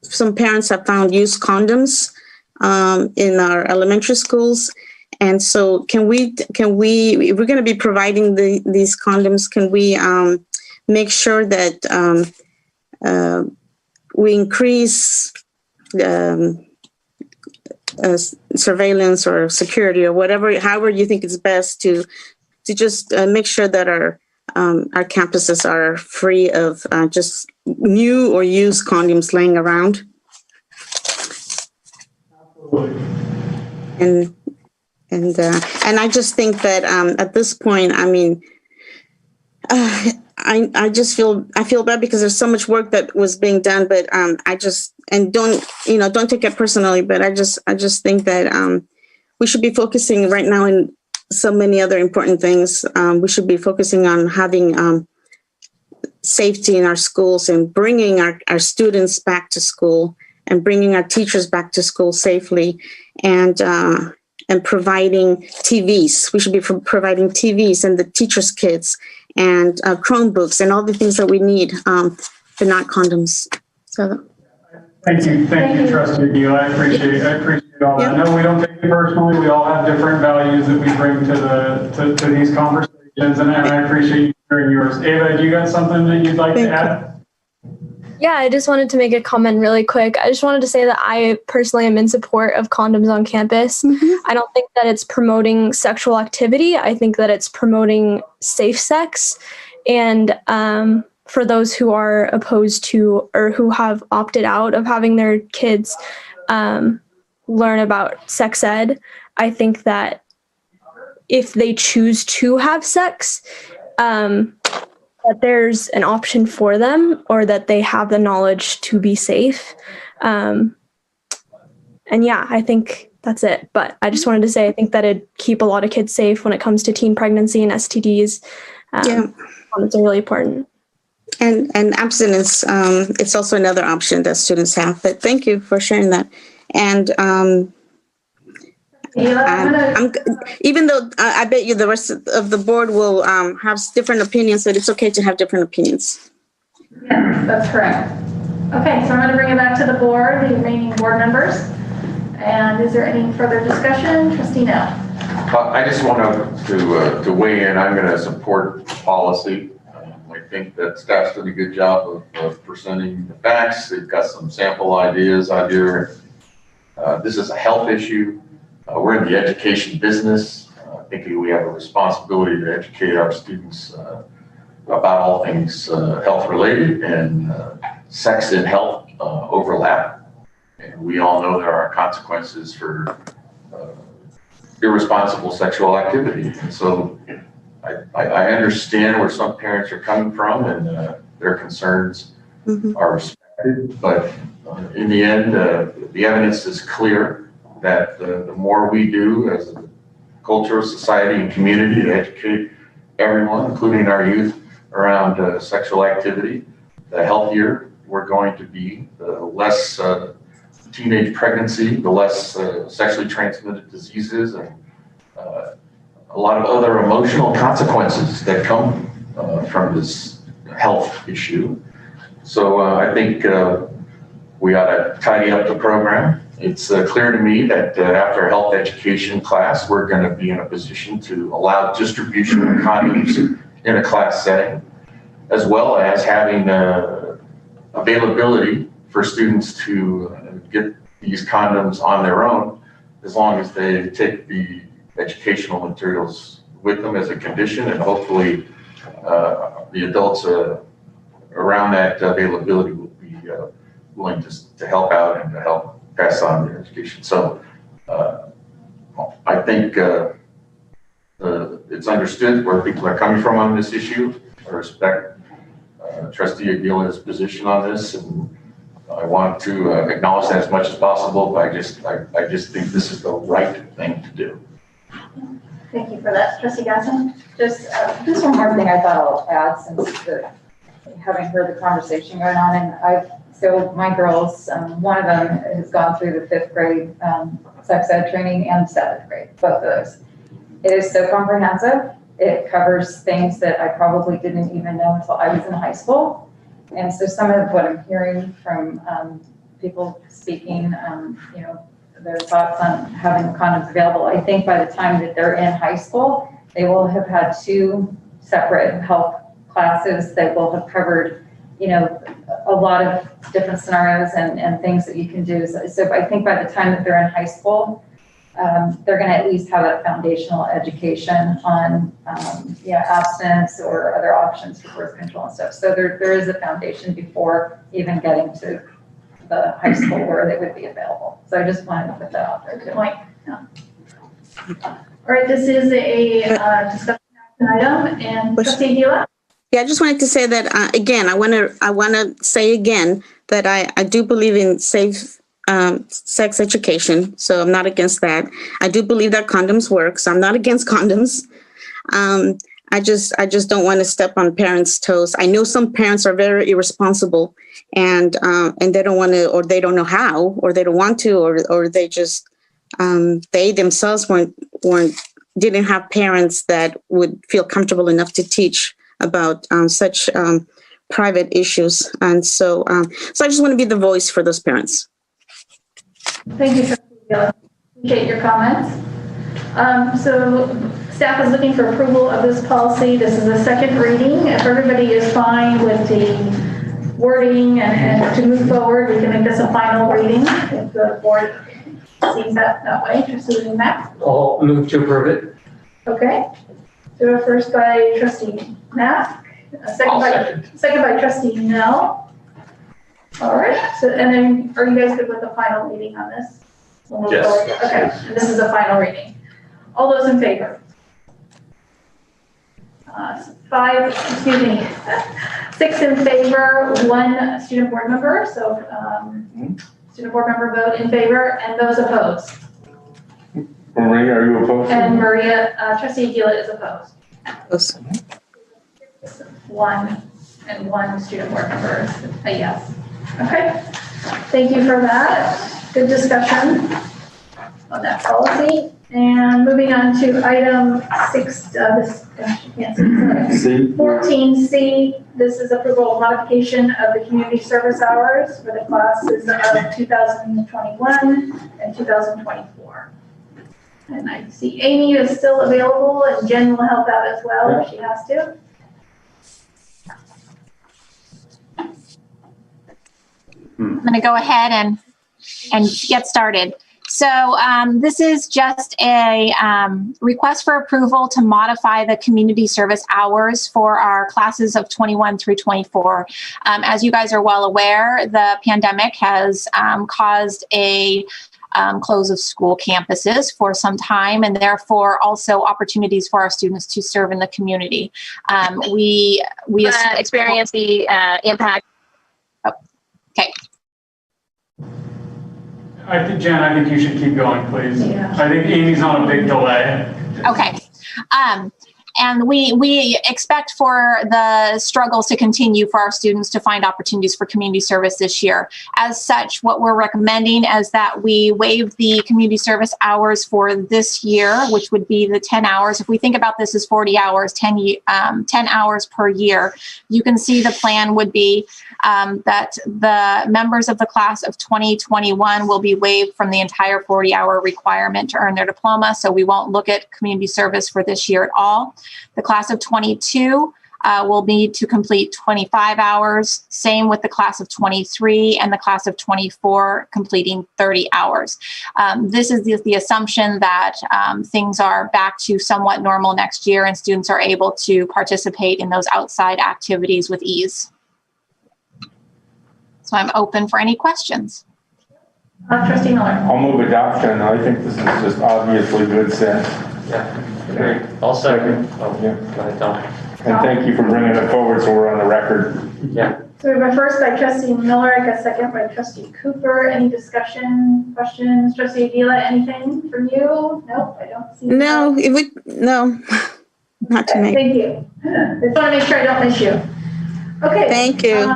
some parents have found used condoms in our elementary schools. And so can we, if we're going to be providing these condoms, can we make sure that we increase surveillance or security or whatever, however you think it's best to to just make sure that our campuses are free of just new or used condoms laying around. And I just think that at this point, I mean, I just feel bad because there's so much work that was being done, but I just, and don't take it personally, but I just think that we should be focusing right now in so many other important things. We should be focusing on having safety in our schools and bringing our students back to school and bringing our teachers back to school safely, and providing TVs. We should be providing TVs and the teachers' kits and Chromebooks and all the things that we need, but not condoms. So. Thank you, Trustee Aguila. I appreciate all that. No, we don't take it personally. We all have different values that we bring to these conversations, and I appreciate you sharing yours. Ava, do you got something that you'd like to add? Yeah, I just wanted to make a comment really quick. I just wanted to say that I personally am in support of condoms on campus. I don't think that it's promoting sexual activity. I think that it's promoting safe sex. And for those who are opposed to or who have opted out of having their kids learn about sex ed, I think that if they choose to have sex, that there's an option for them, or that they have the knowledge to be safe. And yeah, I think that's it. But I just wanted to say, I think that it'd keep a lot of kids safe when it comes to teen pregnancy and STDs. It's really important. And abstinence, it's also another option that students have. But thank you for sharing that. And even though I bet you the rest of the board will have different opinions, but it's okay to have different opinions. Yeah, that's correct. Okay, so I'm going to bring it back to the board, the remaining board members. And is there any further discussion? Trustee Nell. I just want to weigh in. I'm going to support policy. I think that staff's done a good job of presenting the facts. They've got some sample ideas out here. This is a health issue. We're in the education business. I think we have a responsibility to educate our students about all things health related, and sex and health overlap. And we all know there are consequences for irresponsible sexual activity. And so I understand where some parents are coming from, and their concerns are respected. But in the end, the evidence is clear that the more we do as a culture, society, and community to educate everyone, including our youth, around sexual activity, the healthier we're going to be, the less teenage pregnancy, the less sexually transmitted diseases, and a lot of other emotional consequences that come from this health issue. So I think we ought to tidy up the program. It's clear to me that after a health education class, we're going to be in a position to allow distribution of condoms in a class setting, as well as having availability for students to get these condoms on their own, as long as they take the educational materials with them as a condition, and hopefully the adults around that availability will be willing to help out and to help pass on their education. So I think it's understood where people are coming from on this issue. I respect Trustee Aguila's position on this, and I want to acknowledge that as much as possible, but I just think this is the right thing to do. Thank you for that. Trustee Gasson? Just one more thing I thought I'll add, since having heard the conversation going on, and so my girls, one of them has gone through the 5th grade sex ed training and 7th grade, both of those. It is so comprehensive. It covers things that I probably didn't even know until I was in high school. And so some of what I'm hearing from people speaking, their thoughts on having condoms available, I think by the time that they're in high school, they will have had 2 separate health classes that will have covered, a lot of different scenarios and things that you can do. So I think by the time that they're in high school, they're going to at least have that foundational education on, abstinence or other options for birth control and stuff. So there is a foundation before even getting to the high school where they would be available. So I just wanted to put that out there. Good point. Yeah. All right, this is a discussion item, and trustee Gila. Yeah, I just wanted to say that again. I want to say again that I do believe in safe sex education, so I'm not against that. I do believe that condoms work, so I'm not against condoms. I just don't want to step on parents' toes. I know some parents are very irresponsible, and they don't want to, or they don't know how, or they don't want to, or they just they themselves didn't have parents that would feel comfortable enough to teach about such private issues, and so I just want to be the voice for those parents. Thank you, trustee Gila. Appreciate your comments. So staff is looking for approval of this policy. This is a second reading. If everybody is fine with the wording and to move forward, we can make this a final reading if the board sees that way. Trustee Mack? I'll move to approve it. Okay. So first by trustee Mack, second by trustee Nell. All right. So, and then are you guys good with the final reading on this? Yes. Okay. And this is a final reading. All those in favor? 6 in favor, 1 student board member. So student board member vote in favor, and those opposed. Maria, are you opposed? And Maria, trustee Gila is opposed. Opposed. 1 student board member is a yes. Okay. Thank you for that. Good discussion on that policy. And moving on to item 14C. This is approval of modification of the community service hours for the classes of 2021 and 2024. And I see Amy is still available, and Jen will help out as well if she has to. I'm going to go ahead and get started. So this is just a request for approval to modify the community service hours for our classes of 21 through 24. As you guys are well aware, the pandemic has caused a close of school campuses for some time, and therefore also opportunities for our students to serve in the community. We experience the impact. Oh, okay. Jen, I think you should keep going, please. Yeah. I think Amy's on a big delay. Okay. And we expect for the struggles to continue for our students to find opportunities for community service this year. As such, what we're recommending is that we waive the community service hours for this year, which would be the 10 hours. If we think about this as 40 hours, 10 hours per year, you can see the plan would be that the members of the class of 2021 will be waived from the entire 40-hour requirement to earn their diploma. So we won't look at community service for this year at all. The class of 22 will need to complete 25 hours. Same with the class of 23 and the class of 24 completing 30 hours. This is the assumption that things are back to somewhat normal next year and students are able to participate in those outside activities with ease. So I'm open for any questions. Trustee Miller. I'll move adoption. I think this is just obviously good sense. Yeah, great. I'll second. Oh, Yeah. go ahead, Tom. And thank you for bringing it forward so we're on the record. Yeah. So we have a first by trustee Miller, a second by trustee Cooper. Any discussion, questions? Trustee Avila, anything from you? Nope, I don't see. No, not tonight. Thank you. I just want to make sure I don't miss you. Okay. Thank you.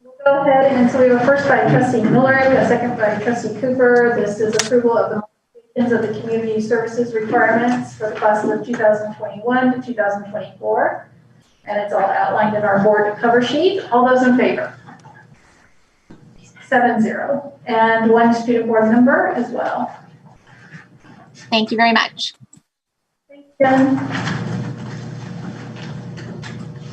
We'll go ahead, and so we have a first by trustee Miller, a second by trustee Cooper. This is approval of the of the community services requirements for the classes of 2021 to 2024. And it's all outlined in our board cover sheet. All those in favor? 7-0. And 1 student board member as well. Thank you very much. Thanks, Jen.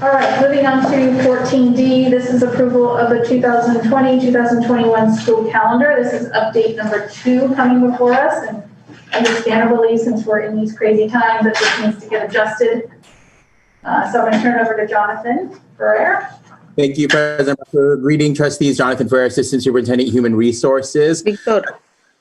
All right, moving on to 14D. This is approval of the 2020-2021 school calendar. This is update number 2 coming before us. And understandably, since we're in these crazy times, that this needs to get adjusted. So I'm going to turn it over to Jonathan Ferrer. Thank you, President. Greeting, trustees. Jonathan Ferrer, Assistant Superintendent, Human Resources.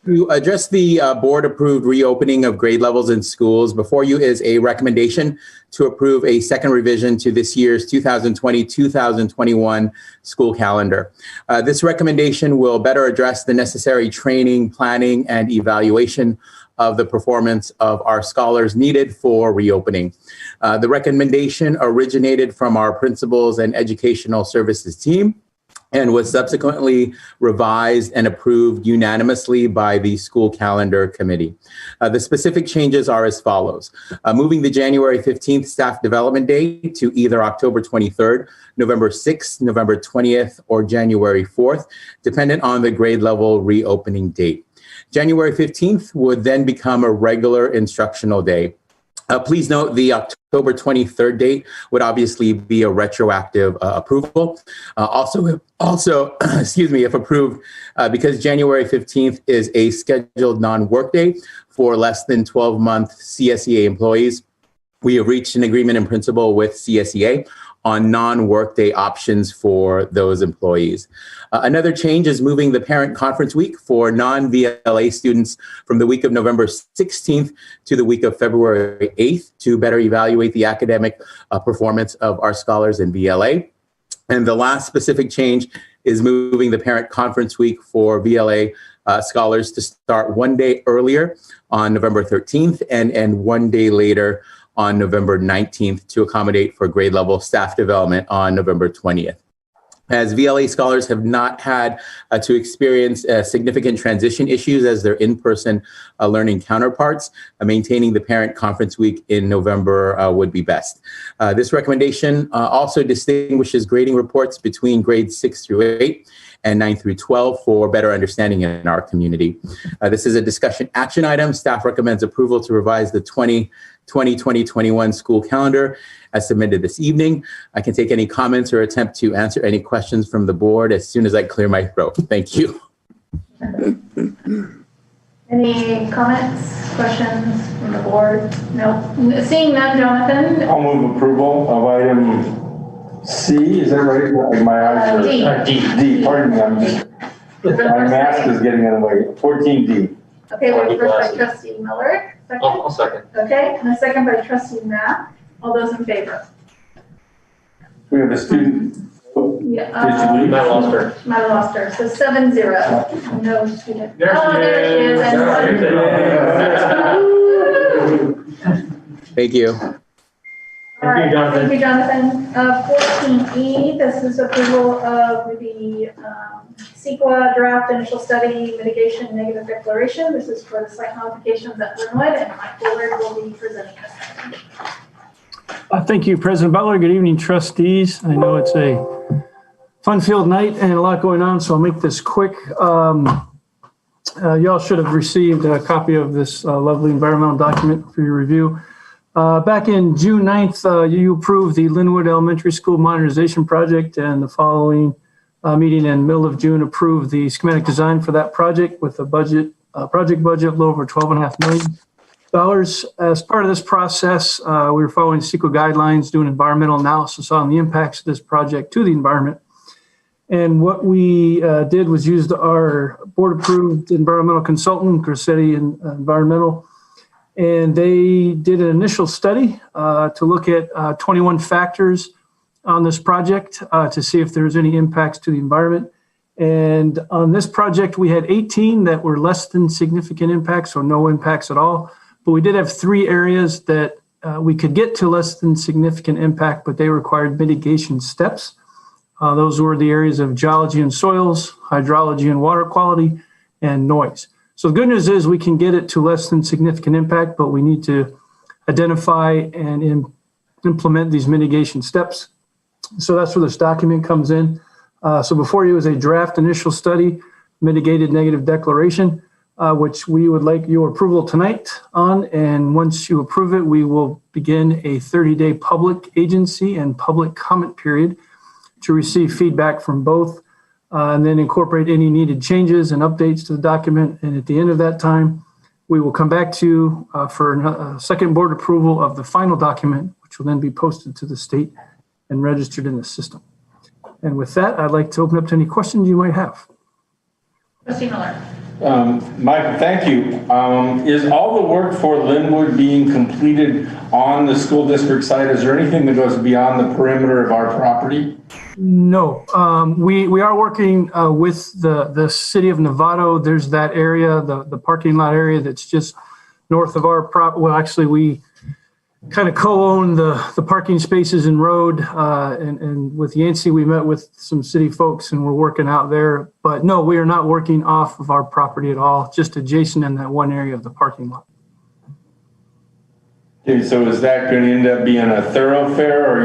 To address the board-approved reopening of grade levels in schools, before you is a recommendation to approve a second revision to this year's 2020-2021 school calendar. This recommendation will better address the necessary training, planning, and evaluation of the performance of our scholars needed for reopening. The recommendation originated from our principals and educational services team and was subsequently revised and approved unanimously by the school calendar committee. The specific changes are as follows. Moving the January 15th staff development day to either October 23rd, November 6th, November 20th, or January 4th, dependent on the grade level reopening date. January 15th would then become a regular instructional day. Please note the October 23rd date would obviously be a retroactive approval. Also, excuse me, if approved, because January 15th is a scheduled non-work day for less than 12-month CSEA employees, we have reached an agreement in principle with CSEA on non-workday options for those employees. Another change is moving the parent conference week for non-VLA students from the week of November 16th to the week of February 8th to better evaluate the academic performance of our scholars in VLA. And the last specific change is moving the parent conference week for VLA scholars to start one day earlier on November 13th and end one day later on November 19th to accommodate for grade level staff development on November 20th. As VLA scholars have not had to experience significant transition issues as their in-person learning counterparts, maintaining the parent conference week in November would be best. This recommendation also distinguishes grading reports between grades 6 through 8 and 9 through 12 for better understanding in our community. This is a discussion action item. Staff recommends approval to revise the 2020-2021 school calendar as submitted this evening. I can take any comments or attempt to answer any questions from the board as soon as I clear my throat. Thank you. Any comments, questions from the board? No. Seeing none, Jonathan? I'll move approval of item C, is that right? My eyes are. D. D, pardon me, my mask is getting in the way. 14D. Okay, we have first by trustee Miller. Second? I'll second. Okay, and a second by trustee Knapp. All those in favor? We have a student. Yeah. Did you leave? Matt lost her. Matt lost her. So 7-0. No student. There she is. Thank you. All right, thank you, Jonathan. 14E, this is approval of the CEQA draft initial study mitigation negative declaration. This is for the site modifications at Linwood, and Mike Bullard will be presenting this. Thank you, President Butler. Good evening, trustees. I know it's a fun-filled night and a lot going on, so I'll make this quick. Y'all should have received a copy of this lovely environmental document for your review. Back in June 9th, you approved the Linwood Elementary School Modernization Project, and the following meeting in middle of June approved the schematic design for that project with a project budget a little over $12.5 million. As part of this process, we were following CEQA guidelines, doing environmental analysis on the impacts of this project to the environment. And what we did was used our board-approved environmental consultant, Grassetti Environmental, and they did an initial study to look at 21 factors on this project to see if there's any impacts to the environment. And on this project, we had 18 that were less than significant impacts or no impacts at all. But we did have 3 areas that we could get to less than significant impact, but they required mitigation steps. Those were the areas of geology and soils, hydrology and water quality, and noise. So the good news is we can get it to less than significant impact, but we need to identify and implement these mitigation steps. So that's where this document comes in. So before you is a draft initial study, mitigated negative declaration, which we would like your approval tonight on. And once you approve it, we will begin a 30-day public agency and public comment period to receive feedback from both, and then incorporate any needed changes and updates to the document. And at the end of that time, We will come back to you for a second board approval of the final document, which will then be posted to the state and registered in the system. And with that, I'd like to open up to any questions you might have. Trustee Miller. Mike, thank you. Is all the work for Linwood being completed on the school district site? Is there anything that goes beyond the perimeter of our property? No, we are working with the city of Novato. There's that area, the parking lot area that's just north of our well, actually, we kind of co-own the parking spaces and road. And with Yancey, we met with some city folks and we're working out there. But no, we are not working off of our property at all, just adjacent in that one area of the parking lot. Okay, so is that going to end up being a thoroughfare, or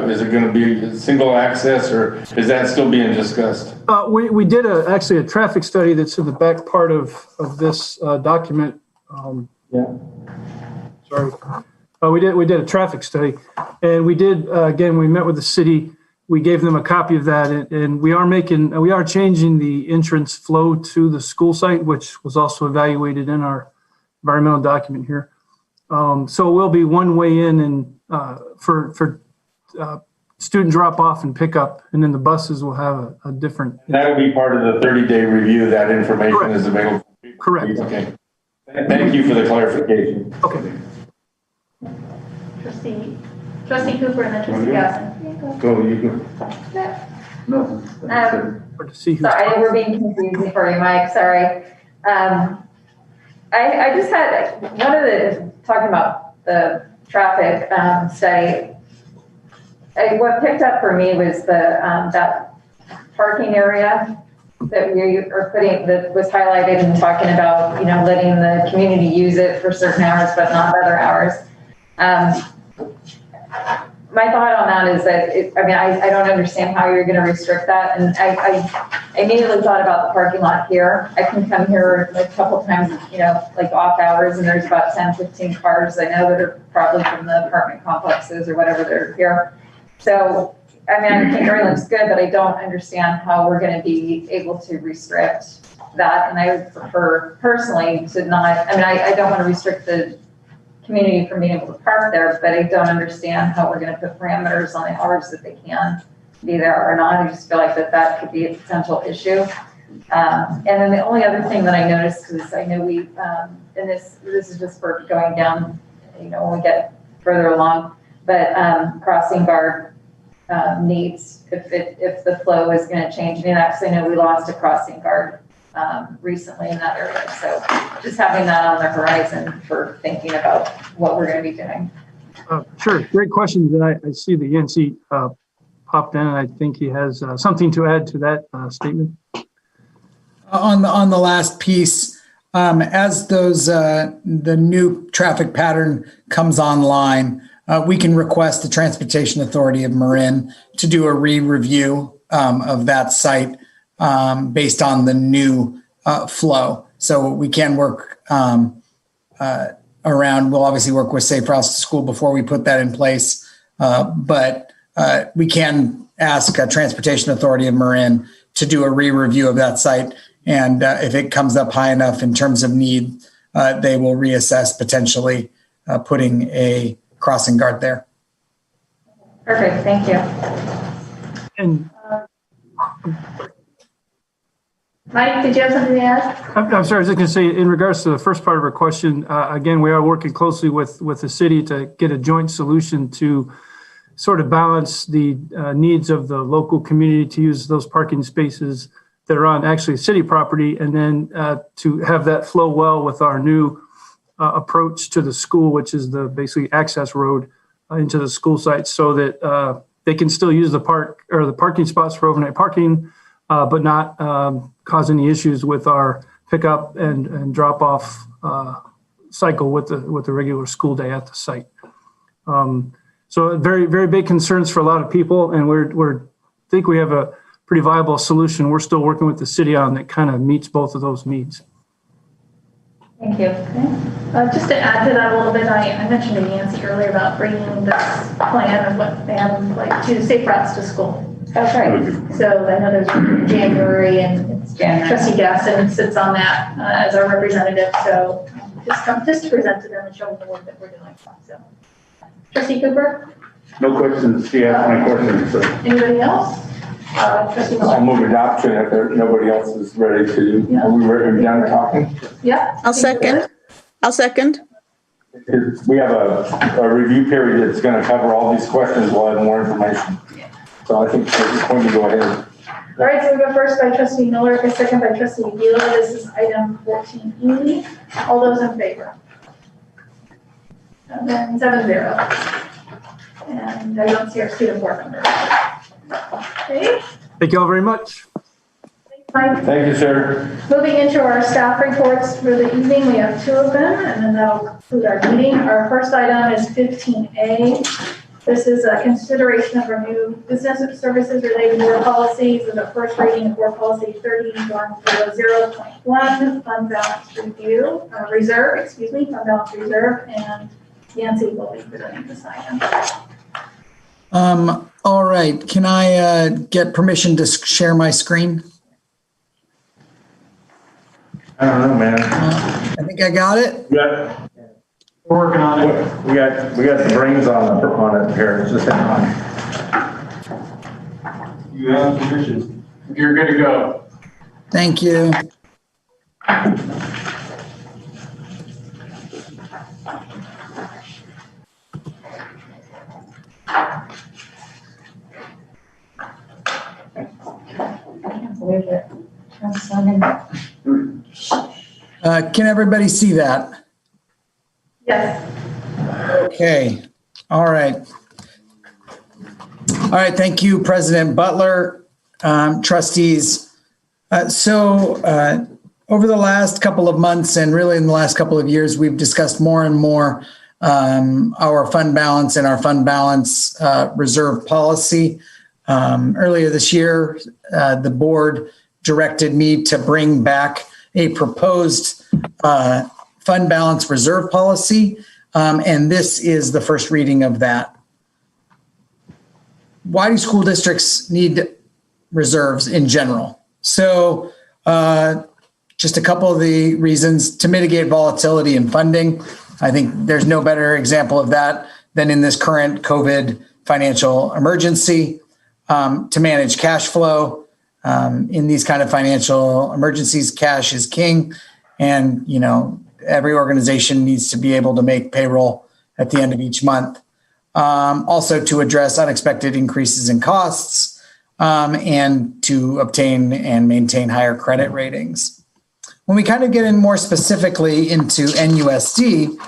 is it going to be a single access, or is that still being discussed? We did actually a traffic study that's in the back part of this document. Sorry. We did a traffic study, and we did, again, we met with the city. We gave them a copy of that, and we are changing the entrance flow to the school site, which was also evaluated in our environmental document here. So it will be one way in and for student drop off and pickup, and then the buses will have a different. That would be part of the 30-day review. That information Correct. Is available. Correct. Okay. Thank you for the clarification. Okay. Trustee Cooper and then Trustee Gasson. Go, you go. No. Sorry, we're being confusing for you, Mike. Sorry. I just had one of the talking about the traffic study. What picked up for me was the that parking area that we are putting, that was highlighted and talking about, letting the community use it for certain hours, but not other hours. My thought on that is that, I don't understand how you're going to restrict that. And I immediately thought about the parking lot here. I can come here a couple times, like off hours, and there's about 10, 15 cars I know that are probably from the apartment complexes or whatever that are here. So, I think everything looks good, but I don't understand how we're going to be able to restrict that. And I would prefer personally to not, I don't want to restrict the community from being able to park there, but I don't understand how we're going to put parameters on the hours that they can be there or not. I just feel like that could be a potential issue. And then the only other thing that I noticed is I know we, and this is just for going down, when we get further along, but crossing guard needs, if the flow is going to change. Actually, I know we lost a crossing guard recently in that area. So just having that on the horizon for thinking about what we're going to be doing. Sure, great questions. And I see that Yancey popped in, and I think he has something to add to that statement. On the last piece, as the new traffic pattern comes online, we can request the Transportation Authority of Marin to do a re-review of that site based on the new flow. So we can work around, we'll obviously work with Safe Routes to School before we put that in place. But we can ask a Transportation Authority of Marin to do a re-review of that site. And if it comes up high enough in terms of need, they will reassess potentially putting a crossing guard there. Perfect, thank you. And Mike, did you have something to add? I'm sorry, I was just going to say, in regards to the first part of our question, again, we are working closely with the city to get a joint solution to sort of balance the needs of the local community to use those parking spaces that are on actually city property, and then to have that flow well with our new approach to the school, which is the basically access road into the school site, so that they can still use the parking spots for overnight parking, but not cause any issues with our pickup and drop off cycle with the regular school day at the site. So very, very big concerns for a lot of people, and we're think we have a pretty viable solution we're still working with the city on that kind of meets both of those needs. Thank you. Okay. Just to add to that a little bit, I mentioned to Nancy earlier about bringing this plan of what they have like to Safe Routes to School. That's right. So I know there's one in January, and it's Trustee Gasson sits on that as our representative. So just to present to them and show them the work that we're doing. So, Trustee Cooper, No questions. She asked my questions, so. anybody else? Trustee I'll Miller? move adoption if nobody else is ready to. Are we done talking? Yeah. I'll second. We have a review period that's going to cover all these questions. We'll have more information. So I think at this point we go ahead. All right, so we go first by Trustee Miller, a second by Trustee Aguilar. This is item 14E. All those in favor? And then 7-0. And I don't see our student board member. Okay. Thank you all very much. Mike. Thank you, sir. Moving into our staff reports for the evening, we have 2 of them, and then that'll conclude our meeting. Our first item is 15A. This is a consideration of our new business services related board policies with a first reading of board policy 3140.1, fund balance review, fund balance reserve, and Nancy will be presenting this item. All right, can I get permission to share my screen? I don't know, man. I think I got it. Yeah. We're working on it. We got the brains on it here. It's just hang on. You have permission. You're good to go. Thank you. Can everybody see that? Yes. Okay. All right. All right. Thank you, President Butler, trustees. Over the last couple of months and really in the last couple of years, we've discussed more and more our fund balance and our fund balance reserve policy. Earlier this year, the board directed me to bring back a proposed fund balance reserve policy, and this is the first reading of that. Why do school districts need reserves in general? So just a couple of the reasons: to mitigate volatility in funding. I think there's no better example of that than in this current COVID financial emergency. To manage cash flow. In these kind of financial emergencies, cash is king. And, every organization needs to be able to make payroll at the end of each month. Also to address unexpected increases in costs and to obtain and maintain higher credit ratings. When we kind of get in more specifically into NUSD,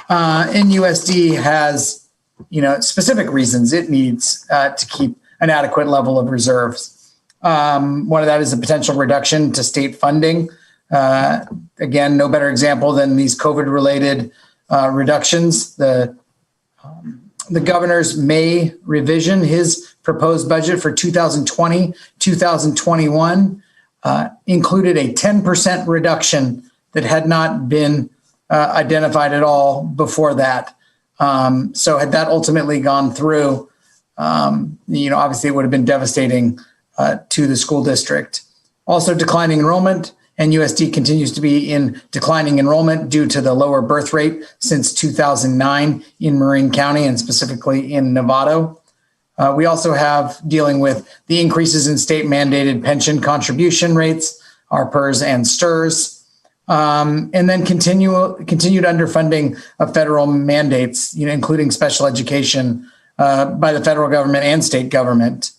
NUSD has, specific reasons it needs to keep an adequate level of reserves. One of that is a potential reduction to state funding. Again, no better example than these COVID-related reductions. The governor's May revision, his proposed budget for 2020-2021 included a 10% reduction that had not been identified at all before that. So had that ultimately gone through, obviously it would have been devastating to the school district. Also declining enrollment. NUSD continues to be in declining enrollment due to the lower birth rate since 2009 in Marin County and specifically in Novato. We also have dealing with the increases in state mandated pension contribution rates, ARPERS and STIRS, and then continued underfunding of federal mandates, including special education by the federal government and state government.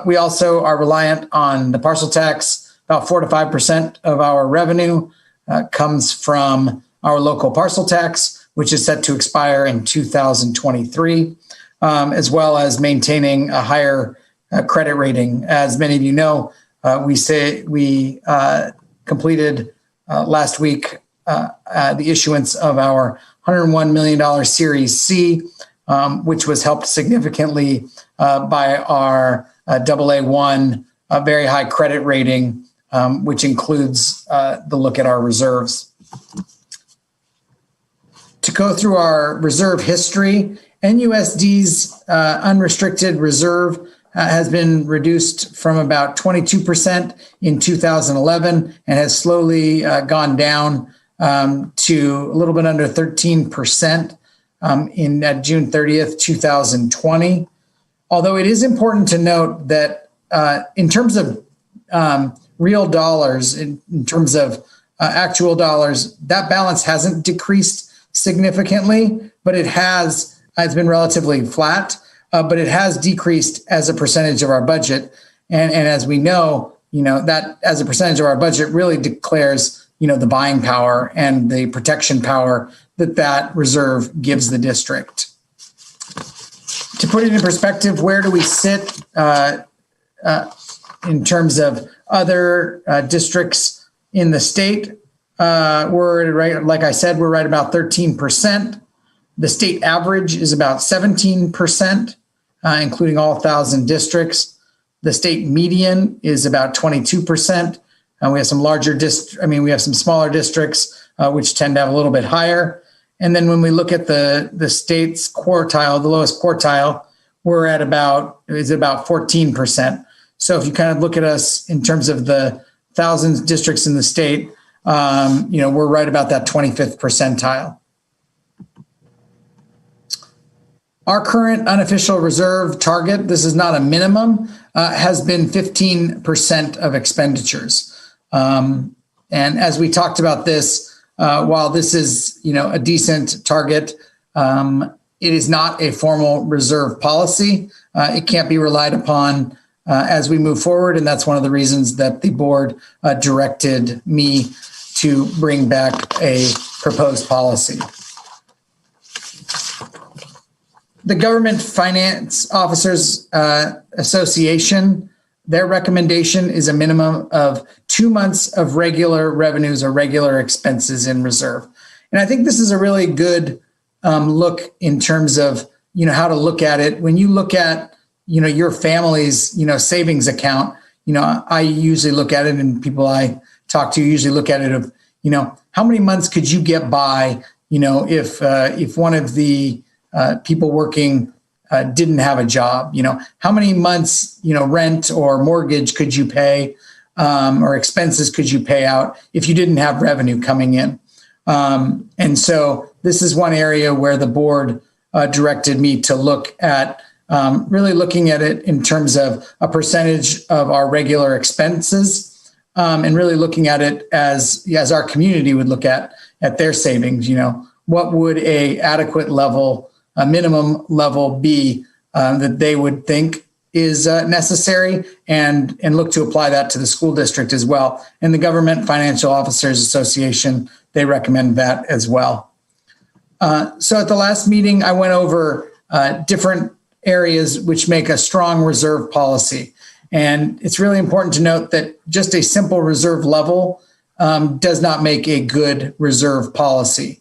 We also are reliant on the parcel tax. About 4 to 5% of our revenue comes from our local parcel tax, which is set to expire in 2023, as well as maintaining a higher credit rating. As many of you know, we completed last week the issuance of our $101 million Series C, which was helped significantly by our AA1, a very high credit rating, which includes the look at our reserves. To go through our reserve history, NUSD's unrestricted reserve has been reduced from about 22% in 2011 and has slowly gone down to a little bit under 13% at June 30th, 2020. Although it is important to note that in terms of real dollars, in terms of actual dollars, that balance hasn't decreased significantly, but it's been relatively flat, but it has decreased as a percentage of our budget. And as we know, that as a percentage of our budget really declares, the buying power and the protection power that reserve gives the district. To put it in perspective, where do we sit in terms of other districts in the state? We're right, like I said, we're right about 13%. The state average is about 17%, including all 1,000 districts. The state median is about 22%. We have some we have some smaller districts, which tend to have a little bit higher. And then when we look at the state's quartile, the lowest quartile, we're at about 14%. So if you kind of look at us in terms of the 1,000 districts in the state, we're right about that 25th percentile. Our current unofficial reserve target, this is not a minimum, has been 15% of expenditures. And as we talked about this, while this is, a decent target, it is not a formal reserve policy. It can't be relied upon as we move forward. And that's one of the reasons that the board directed me to bring back a proposed policy. The Government Finance Officers Association, their recommendation is a minimum of 2 months of regular revenues or regular expenses in reserve. And I think this is a really good look in terms of, how to look at it. When you look at, your family's, savings account, I usually look at it, and people I talk to usually look at it of, how many months could you get by, if one of the people working didn't have a job, how many months, rent or mortgage could you pay, or expenses could you pay out if you didn't have revenue coming in? And so this is one area where the board directed me to look at, really looking at it in terms of a percentage of our regular expenses, and really looking at it as our community would look at their savings. What would a adequate level, a minimum level be that they would think is necessary, and look to apply that to the school district as well. And the Government Financial Officers Association, they recommend that as well. So at the last meeting, I went over different areas which make a strong reserve policy. And it's really important to note that just a simple reserve level does not make a good reserve policy.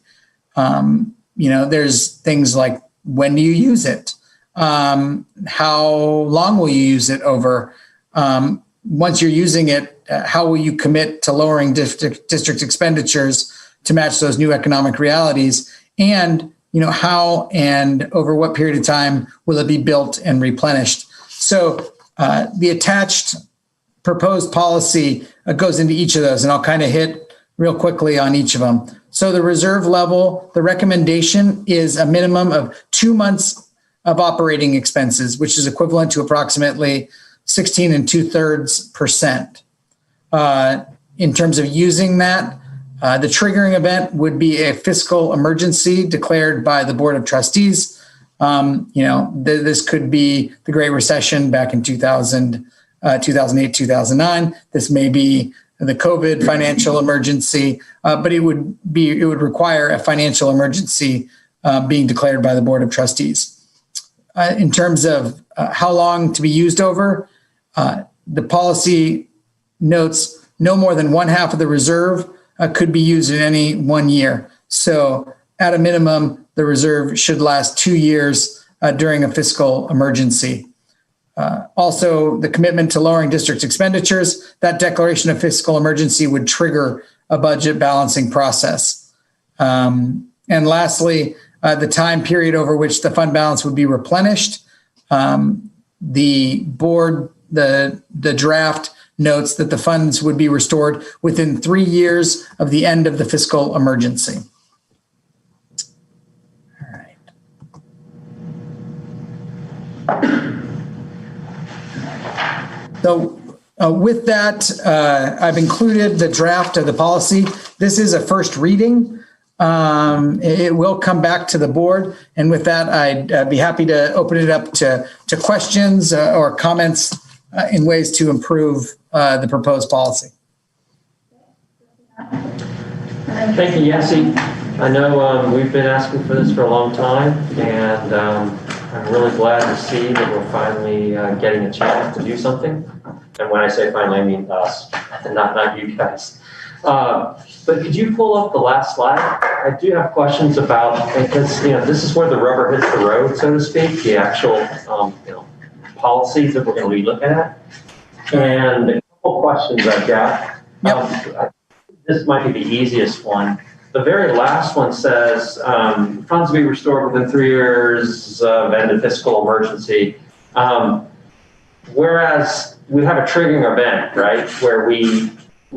There's things like, when do you use it? How long will you use it over? Once you're using it, how will you commit to lowering district expenditures to match those new economic realities? And, how and over what period of time will it be built and replenished? So the attached proposed policy goes into each of those, and I'll kind of hit real quickly on each of them. So the reserve level, the recommendation is a minimum of 2 months of operating expenses, which is equivalent to approximately 16 2/3%. In terms of using that, the triggering event would be a fiscal emergency declared by the Board of Trustees. This could be the Great Recession back in 2008, 2009. This may be the COVID financial emergency, but it would require a financial emergency being declared by the Board of Trustees. In terms of how long to be used over, the policy notes no more than 1/2 of the reserve could be used in any 1 year. So at a minimum, the reserve should last 2 years during a fiscal emergency. Also, the commitment to lowering district expenditures, that declaration of fiscal emergency would trigger a budget balancing process. And lastly, the time period over which the fund balance would be replenished. The board, the draft notes that the funds would be restored within 3 years of the end of the fiscal emergency. All right. So with that, I've included the draft of the policy. This is a first reading. It will come back to the board. And with that, I'd be happy to open it up to questions or comments in ways to improve the proposed policy. Thank you, Yessie. I know we've been asking for this for a long time, and I'm really glad to see that we're finally getting a chance to do something. And when I say finally, I mean us, not you guys. But could you pull up the last slide? I do have questions about, because this is where the rubber hits the road, so to speak, the actual policies that we're going to be looking at. And a couple questions I've got. This might be the easiest one. The very last one says funds be restored within 3 years of end of fiscal emergency. Whereas we have a triggering event, right, where we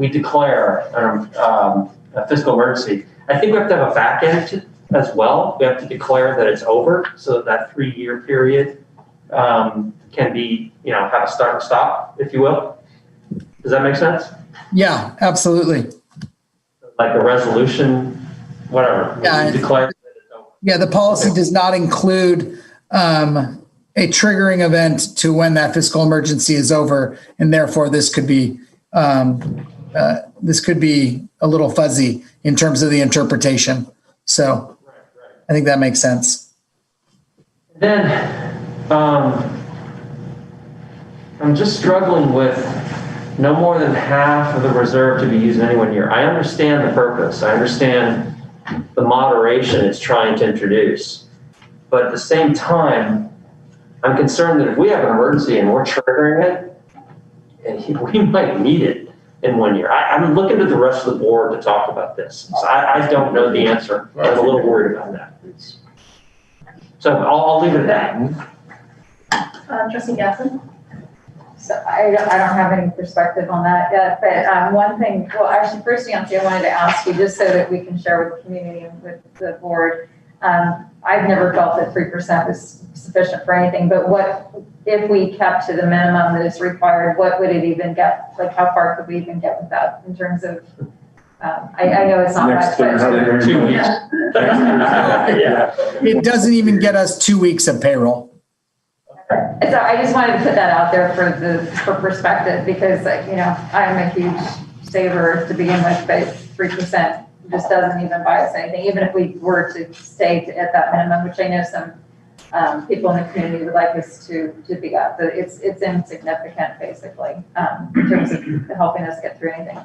declare a fiscal emergency. I think we have to have a back end as well. We have to declare that it's over so that 3-year period can be, have a start and stop, if you will. Does that make sense? Yeah, absolutely. Like a resolution, whatever. Yeah, declare that it's over. Yeah, the policy does not include a triggering event to when that fiscal emergency is over, and therefore this could be a little fuzzy in terms of the interpretation. So I think that makes sense. Then I'm just struggling with no more than half of the reserve to be used in any 1 year. I understand the purpose. I understand the moderation it's trying to introduce. But at the same time, I'm concerned that if we have an emergency and we're triggering it, and we might need it in 1 year. I'm looking to the rest of the board to talk about this. So I don't know the answer. I'm a little worried about that. So I'll leave it at that. Trustee Gasson? So I don't have any perspective on that yet, but one thing, well, actually, first, Yancy, I wanted to ask you, just so that we can share with the community and with the board, I've never felt that 3% was sufficient for anything, but what, if we kept to the minimum that is required, what would it even get? Like, how far could we even get with that in terms of, I know it's not much, but 2 weeks. Yeah. It doesn't even get us 2 weeks of payroll. So I just wanted to put that out there for perspective, because I'm a huge saver to begin with, but 3% just doesn't even buy us anything, even if we were to stay at that minimum, which I know some people in the community would like us to be at. But it's insignificant, basically, in terms of helping us get through anything.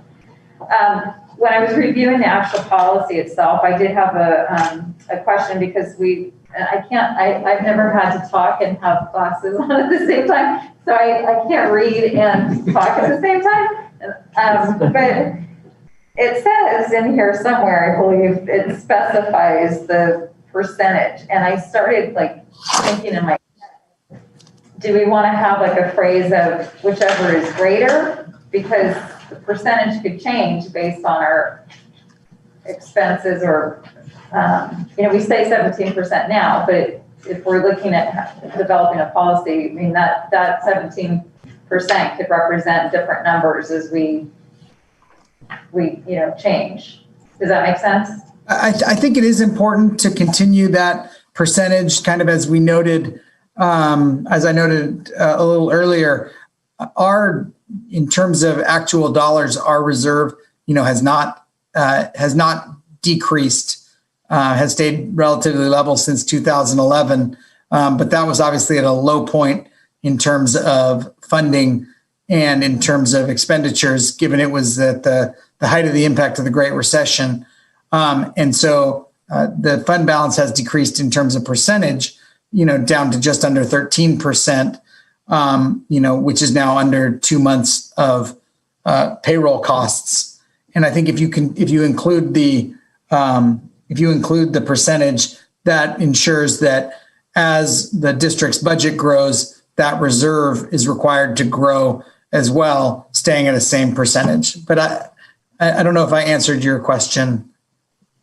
When I was reviewing the actual policy itself, I did have a question, because I've never had to talk and have glasses on at the same time, so I can't read and talk at the same time. But it says in here somewhere, I believe it specifies the percentage, and I started thinking in my head, do we want to have a phrase of whichever is greater, because the percentage could change based on our expenses, or we say 17% now, but if we're looking at developing a policy, I mean, that 17% could represent different numbers as we change. Does that make sense? I think it is important to continue that percentage, kind of as we noted, as I noted a little earlier, in terms of actual dollars, our reserve, has not decreased. Has stayed relatively level since 2011, but that was obviously at a low point in terms of funding and in terms of expenditures, given it was at the height of the impact of the Great Recession. And so the fund balance has decreased in terms of percentage, down to just under 13%, which is now under 2 months of payroll costs. And I think if you include the percentage, that ensures that as the district's budget grows, that reserve is required to grow as well, staying at the same percentage. But I don't know if I answered your question.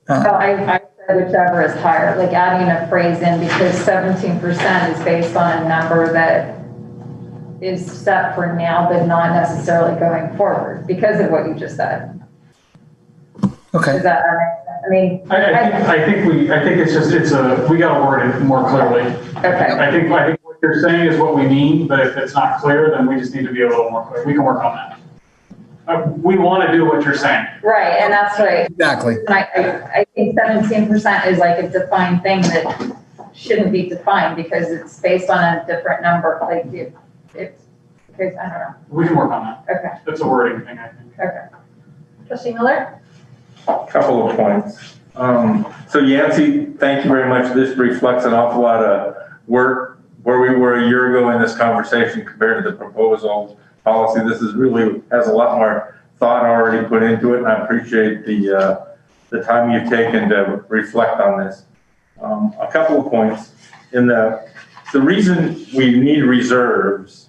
I said whichever is higher, like adding a phrase in, because 17% is based on a number that is set for now, but not necessarily going forward because of what you just said. Okay. Is that, I mean, I think we gotta word it more clearly. Okay. I think what you're saying is what we mean, but if it's not clear, then we just need to be a little more clear. We can work on that. We want to do what you're saying. Right, and that's right. Exactly. And I think 17% is like a defined thing that shouldn't be defined because it's based on a different number. Like it's because I don't know. We can work on that. Okay. That's a wording thing, I think. Okay. Trustee Miller? Couple of points. So Yancey, thank you very much. This reflects an awful lot of work where we were a year ago in this conversation compared to the proposal policy. This is really has a lot more thought already put into it, and I appreciate the time you've taken to reflect on this. A couple of points. In the reason we need reserves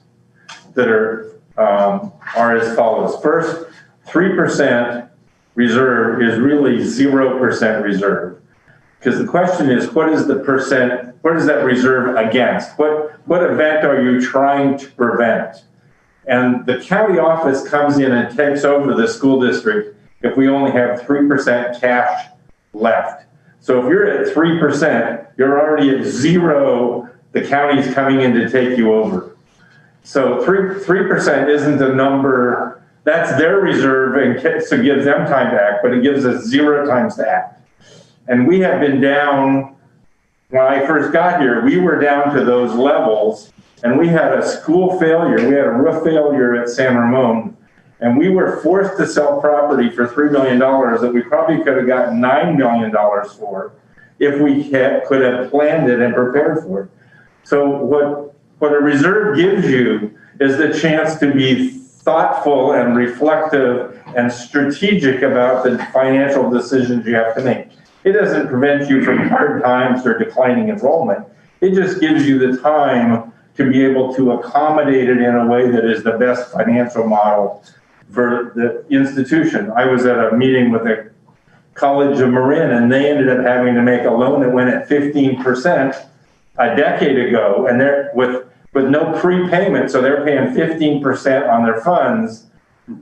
that are as follows. First, 3% reserve is really 0% reserve. Because the question is, what is the percent, what is that reserve against? What event are you trying to prevent? And the county office comes in and takes over the school district if we only have 3% cash left. So if you're at 3%, you're already at 0, the county's coming in to take you over. So 3% isn't a number, that's their reserve, and so gives them time to act, but it gives us 0 times to act. And we have been down, when I first got here, we were down to those levels, and we had a school failure, we had a roof failure at San Ramon, and we were forced to sell property for $3 million that we probably could have gotten $9 million for if we could have planned it and prepared for it. So what a reserve gives you is the chance to be thoughtful and reflective and strategic about the financial decisions you have to make. It doesn't prevent you from hard times or declining enrollment. It just gives you the time to be able to accommodate it in a way that is the best financial model for the institution. I was at a meeting with the College of Marin, and they ended up having to make a loan that went at 15% a decade ago, and they're with no prepayment, so they're paying 15% on their funds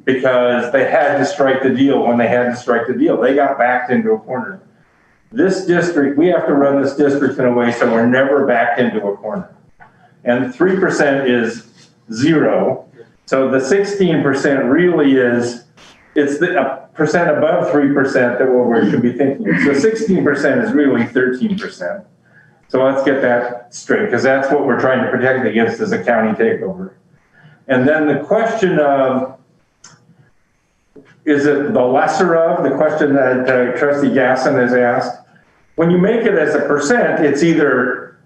because they had to strike the deal when they had to strike the deal. They got backed into a corner. This district, we have to run this district in a way so we're never backed into a corner. And 3% is 0. So the 16% really is, it's a percent above 3% that what we should be thinking. So 16% is really 13%. So let's get that straight, because that's what we're trying to protect against as a county takeover. And then the question of, is it the lesser of, the question that Trustee Gasson has asked, when you make it as a percent, it's either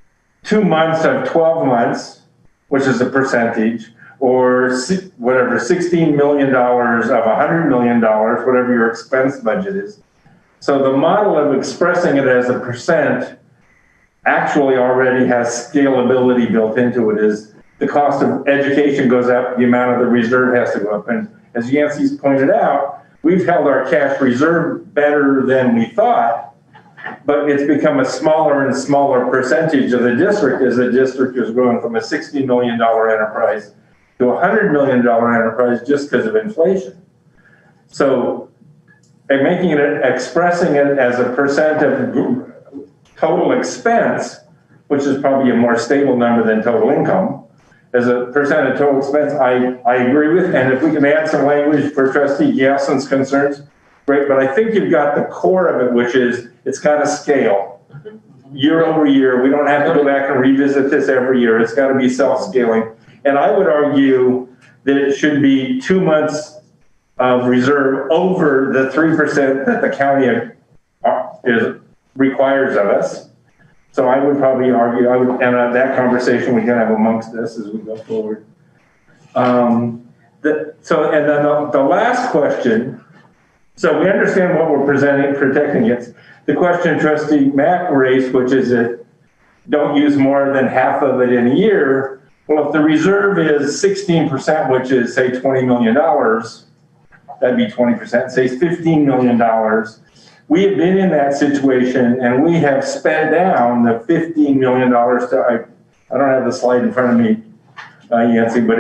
2 months of 12 months, which is a percentage, or whatever, $16 million of $100 million, whatever your expense budget is. So the model of expressing it as a percent actually already has scalability built into it. Is the cost of education goes up, the amount of the reserve has to go up. And as Yancey's pointed out, we've held our cash reserve better than we thought, but it's become a smaller and smaller percentage of the district as the district is growing from a $60 million enterprise to a $100 million enterprise just because of inflation. So making it, expressing it as a percent of total expense, which is probably a more stable number than total income, as a percent of total expense, I agree with. And if we can add some language for Trustee Gasson's concerns, great. But I think you've got the core of it, which is it's got to scale year over year. We don't have to go back and revisit this every year. It's got to be self-scaling. And I would argue that it should be 2 months of reserve over the 3% that the county requires of us. So I would probably argue, and that conversation we can have amongst us as we go forward. And then the last question, so we understand what we're protecting against. The question Trustee Mack raised, which is that don't use more than half of it in a year. Well, if the reserve is 16%, which is say $20 million, that'd be 20%, say $15 million. We have been in that situation and we have spent down the $15 million to, I don't have the slide in front of me, Yancy, but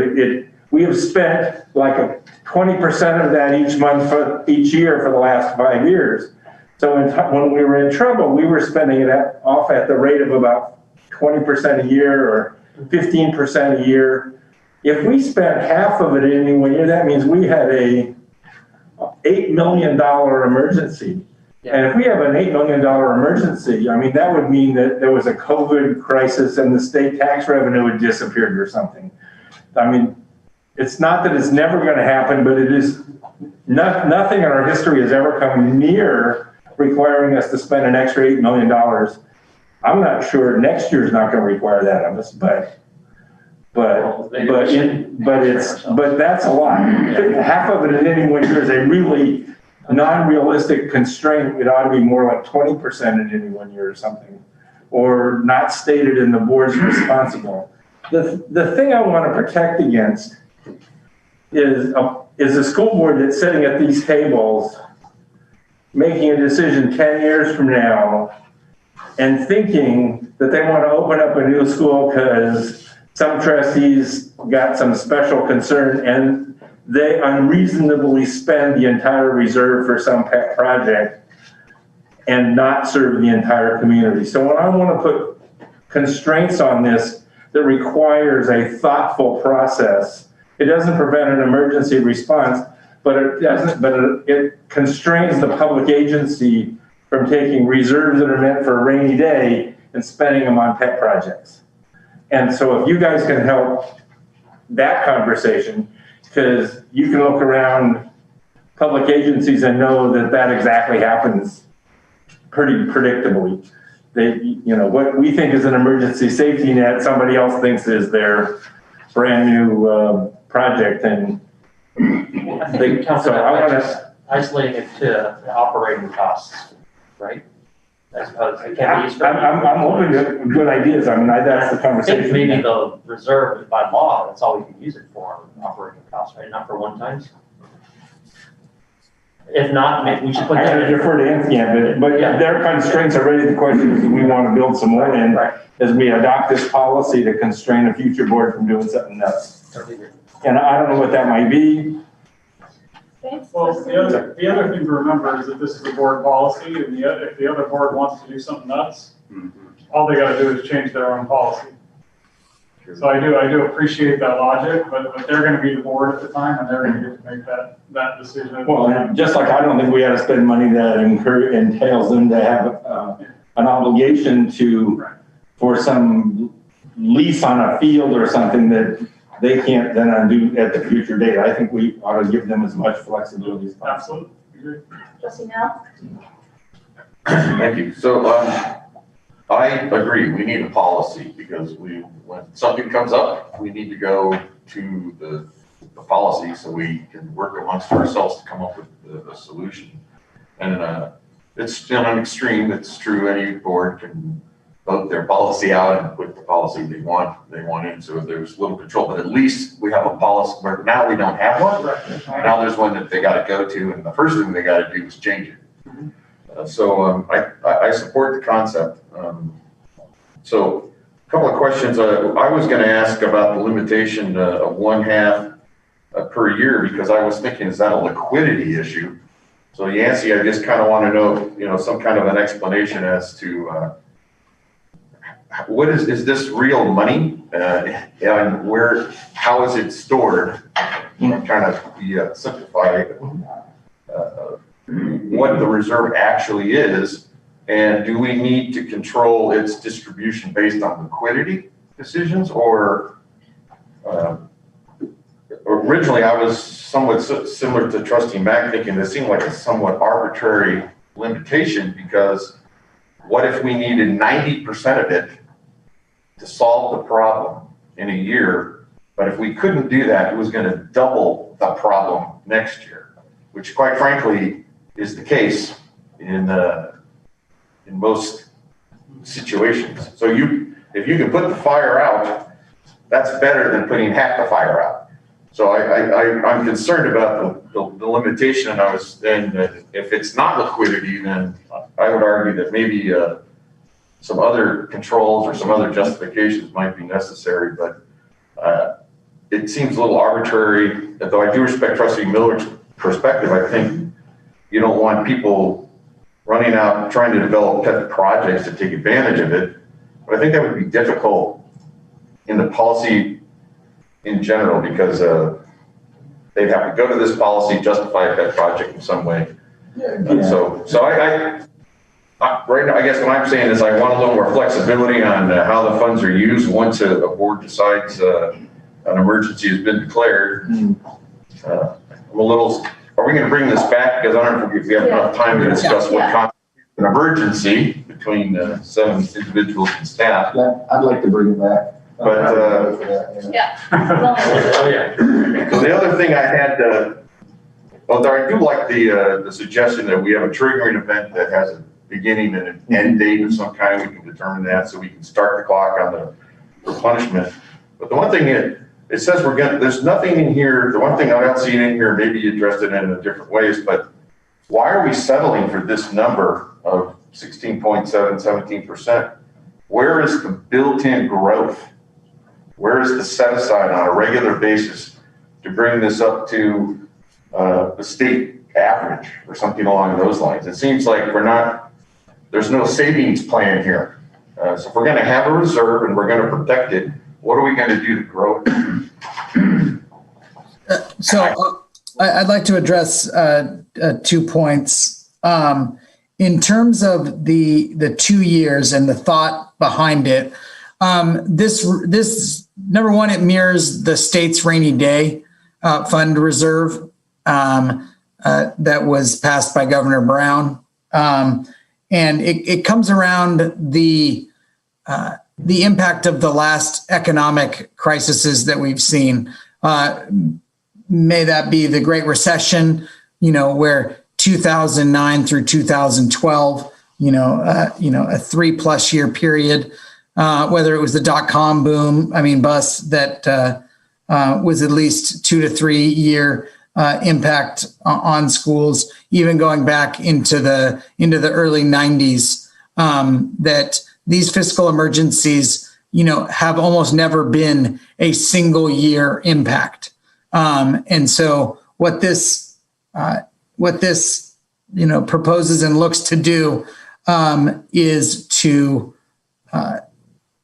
we have spent like 20% of that each month for each year for the last 5 years. So when we were in trouble, we were spending it off at the rate of about 20% a year or 15% a year. If we spent half of it in any one year, that means we had a $8 million emergency. And if we have an $8 million emergency, I mean, that would mean that there was a COVID crisis and the state tax revenue had disappeared or something. I mean, it's not that it's never going to happen, but it is nothing in our history has ever come near requiring us to spend an extra $8 million. I'm not sure next year's not going to require that of us, but that's a lot. Half of it in any one year is a really non-realistic constraint. It ought to be more like 20% in any one year or something, or not stated in the board's responsible. The thing I want to protect against is a school board that's sitting at these tables making a decision 10 years from now and thinking that they want to open up a new school because some trustees got some special concern and they unreasonably spend the entire reserve for some pet project and not serve the entire community. So when I want to put constraints on this that requires a thoughtful process, it doesn't prevent an emergency response, but it constrains the public agency from taking reserves that are meant for a rainy day and spending them on pet projects. And so if you guys can help that conversation, because you can look around public agencies and know that exactly happens pretty predictably. What we think is an emergency safety net, somebody else thinks is their brand new project. And I think you talked about isolating it to the operating costs, right? I suppose it can be used for. I'm open to good ideas. I mean, that's the conversation. I think maybe the reserve by law, that's all we can use it for, operating costs, right? Not for one times. If not, maybe we should put that in. I defer to Anthony, but their constraints are really the question is, do we want to build some more in as we adopt this policy to constrain a future board from doing something else? And I don't know what that might be. Well, the other thing to remember is that this is a board policy, and if the other board wants to do something nuts, all they got to do is change their own policy. So I do appreciate that logic, but they're going to be the board at the time, and they're going to get to make that decision. Well, just like I don't think we ought to spend money that entails them to have an obligation for some lease on a field or something that they can't then undo at the future date. I think we ought to give them as much flexibility as possible. Absolutely. Trustee Nell? Thank you. So I agree. We need a policy because when something comes up, we need to go to the policy so we can work amongst ourselves to come up with a solution. And it's still an extreme. It's true. Any board can vote their policy out and put the policy they want in, so there's little control, but at least we have a policy where now we don't have one. Now there's one that they got to go to, and the first thing they got to do is change it. So I support the concept. So a couple of questions. I was going to ask about the limitation of 1/2 per year, because I was thinking, is that a liquidity issue? So Yancy, I just kind of want to know, some kind of an explanation as to what is this real money, and how is it stored? I'm trying to simplify what the reserve actually is, and do we need to control its distribution based on liquidity decisions, or originally I was somewhat similar to Trustee Mack, thinking this seemed like a somewhat arbitrary limitation, because what if we needed 90% of it to solve the problem in a year, but if we couldn't do that, it was going to double the problem next year, which quite frankly is the case in most situations. So if you can put the fire out that's better than putting half the fire out. So I'm concerned about the limitation, and if it's not liquidity, then I would argue that maybe some other controls or some other justifications might be necessary, but it seems a little arbitrary. Though I do respect Trustee Miller's perspective, I think you don't want people running out trying to develop pet projects to take advantage of it. But I think that would be difficult in the policy in general, because they'd have to go to this policy, justify a pet project in some way. So right now, I guess what I'm saying is I want a little more flexibility on how the funds are used once a board decides an emergency has been declared. I'm a little, are we going to bring this back? Because I don't know if we have enough time to discuss what constitutes an emergency between 7 individuals and staff. Yeah, I'd like to bring it back. But Yeah. oh yeah. So the other thing I had, although I do like the suggestion that we have a triggering event that has a beginning and an end date of some kind, we can determine that so we can start the clock on the replenishment. But the one thing it says there's nothing in here, the one thing I don't see in here, maybe you addressed it in a different ways, but why are we settling for this number of 16.7, 17%? Where is the built-in growth? Where is the set aside on a regular basis to bring this up to the state average or something along those lines? It seems like there's no savings plan here. So if we're going to have a reserve and we're going to protect it, what are we going to do to grow it? So I'd like to address 2 points. In terms of the 2 years and the thought behind it, this number one, it mirrors the state's rainy day fund reserve that was passed by Governor Brown. And it comes around the impact of the last economic crises that we've seen. May that be the Great Recession, where 2009 through 2012, a 3+ year period, whether it was the dot-com boom, bust that was at least 2 to 3 year impact on schools, even going back into the early 90s, that these fiscal emergencies, have almost never been a single year impact. And so what this proposes and looks to do is to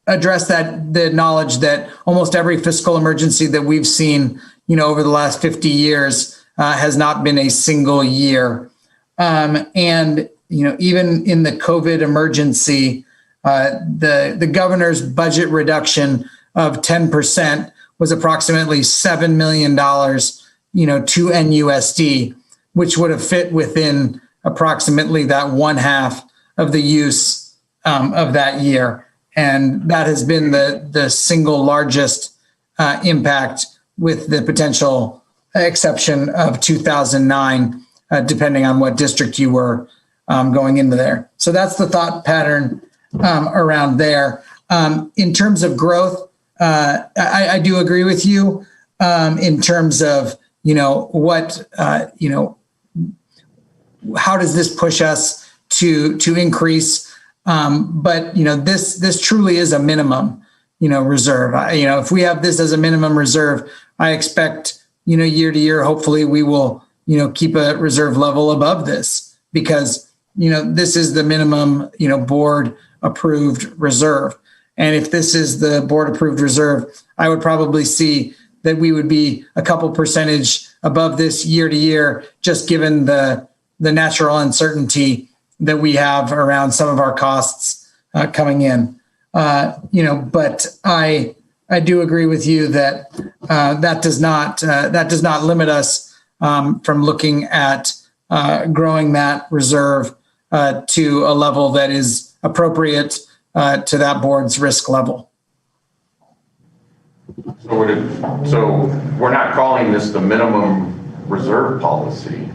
address the knowledge that almost every fiscal emergency that we've seen, over the last 50 years has not been a single year. And, even in the COVID emergency, the governor's budget reduction of 10% was approximately $7 million, to NUSD, which would have fit within approximately that 1/2 of the use of that year. And that has been the single largest impact, with the potential exception of 2009, depending on what district you were going into there. So that's the thought pattern around there. In terms of growth, I do agree with you in terms of, how does this push us to increase? But this truly is a minimum, reserve. If we have this as a minimum reserve, I expect, year to year, hopefully we will, keep a reserve level above this, because, this is the minimum, board approved reserve. And if this is the board approved reserve, I would probably see that we would be a couple percentage above this year to year, just given the natural uncertainty that we have around some of our costs coming in. But I do agree with you that that does not limit us from looking at growing that reserve to a level that is appropriate to that board's risk level. So we're not calling this the minimum reserve policy,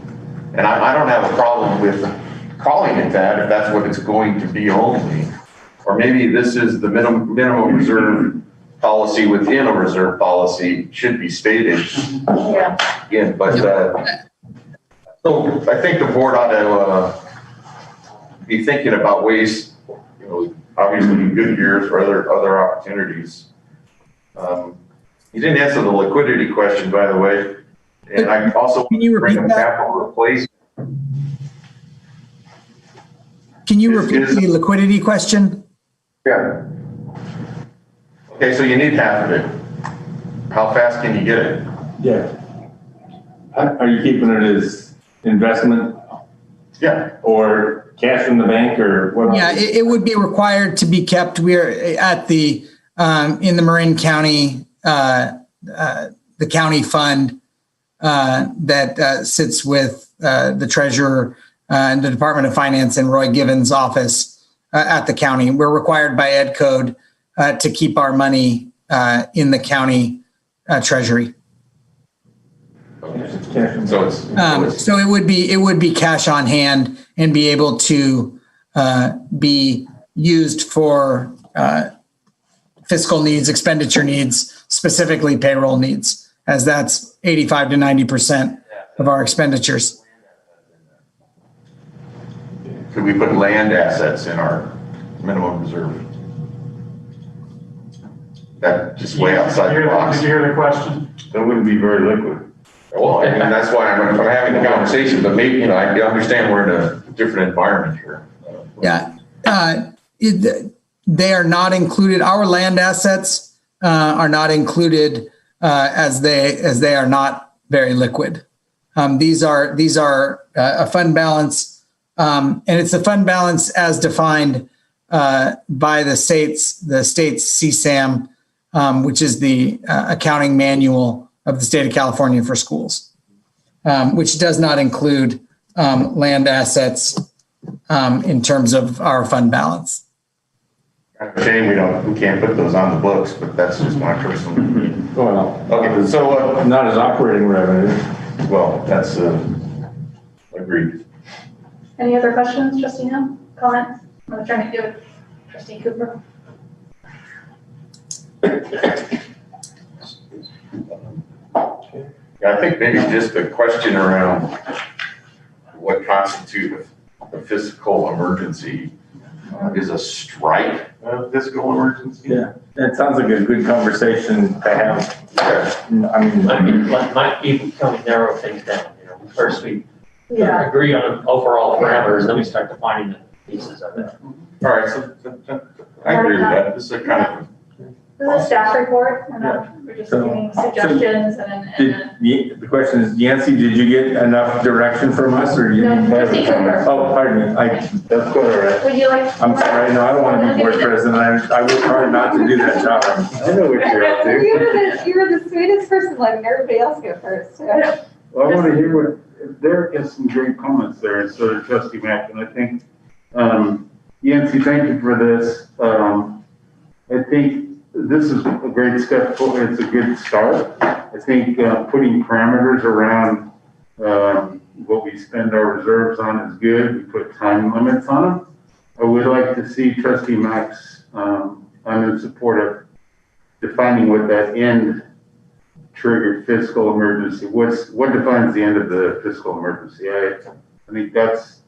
and I don't have a problem with calling it that if that's what it's going to be only. Or maybe this is the minimum reserve policy within a reserve policy should be stated. Yeah. Again, but, so I think the board ought to, be thinking about ways, you know, obviously in good years or other opportunities. You didn't answer the liquidity question, by the way. And I also Can you repeat that? capital replacement. Can you repeat the liquidity question? Yeah. Okay, so you need half of it. How fast can you get it? Yeah. Are you keeping it as investment? Yeah. Or cash in the bank or what? Yeah, it would be required to be kept. We're at the, in the Marin County, the county fund that sits with the treasurer and the Department of Finance and Roy Given's office at the county. We're required by Ed Code to keep our money in the county treasury. So it would be cash on hand and be able to be used for fiscal needs, expenditure needs, specifically payroll needs, as that's 85 to 90% of our expenditures. Could we put land assets in our minimum reserve? That just way outside the box. Did you hear the question? That wouldn't be very liquid. Well, I mean, that's why I'm having the conversation, but maybe, you know, I understand we're in a different environment here. Yeah. They are not included. Our land assets are not included as they are not very liquid. These are a fund balance, and it's a fund balance as defined by the state's CSAM, which is the accounting manual of the state of California for schools, which does not include land assets in terms of our fund balance. Shame we can't put those on the books, but that's just my personal opinion. Well, okay, so not as operating revenue. Well, that's agreed. Any other questions, Trustee Hill? Comments? I'm trying to do it. Trustee Cooper. Yeah, I think maybe just a question around what constitutes a fiscal emergency. Is a strike a fiscal emergency? Yeah, it sounds like a good conversation to have. Yeah. I mean, might become narrow things down. You know, first we agree on overall parameters, and then we start defining the pieces of it. All right, so I agree with that. This is a kind of. This is a staff report. We're just giving suggestions the question is, Yancy, did you get enough direction from us or you didn't have it from us? Oh, pardon me. That's good, all right. Would you like? I'm sorry. No, I don't want to be board president. I work hard not to do that job. I know what you're up to. You were the sweetest person, letting everybody else go first. Well, I want to hear what, Derek has some great comments there, and so did Trustee Mack, and I think, Yancy, thank you for this. I think this is a great step forward. It's a good start. I think putting parameters around what we spend our reserves on is good. We put time limits on them. I would like to see Trustee Mack's, I'm in support of defining what that end triggered fiscal emergency. What defines the end of the fiscal emergency? I think that's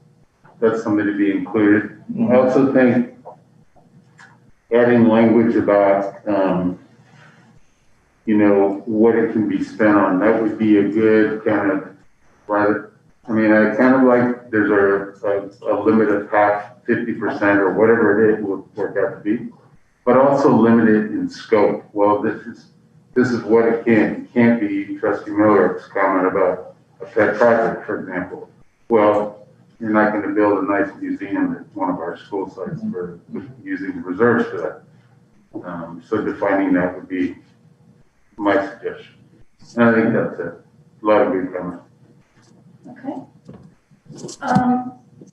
something to be included. I also think adding language about, what it can be spent on, that would be a good kind of, I kind of like there's a limit of half, 50% or whatever it would work out to be, but also limit it in scope. Well, this is what it can't be Trustee Miller's comment about a pet project, for example. Well, you're not going to build a nice museum at one of our school sites for using the reserves for that. So defining that would be my suggestion. And I think that's it. A lot of good comments. Okay.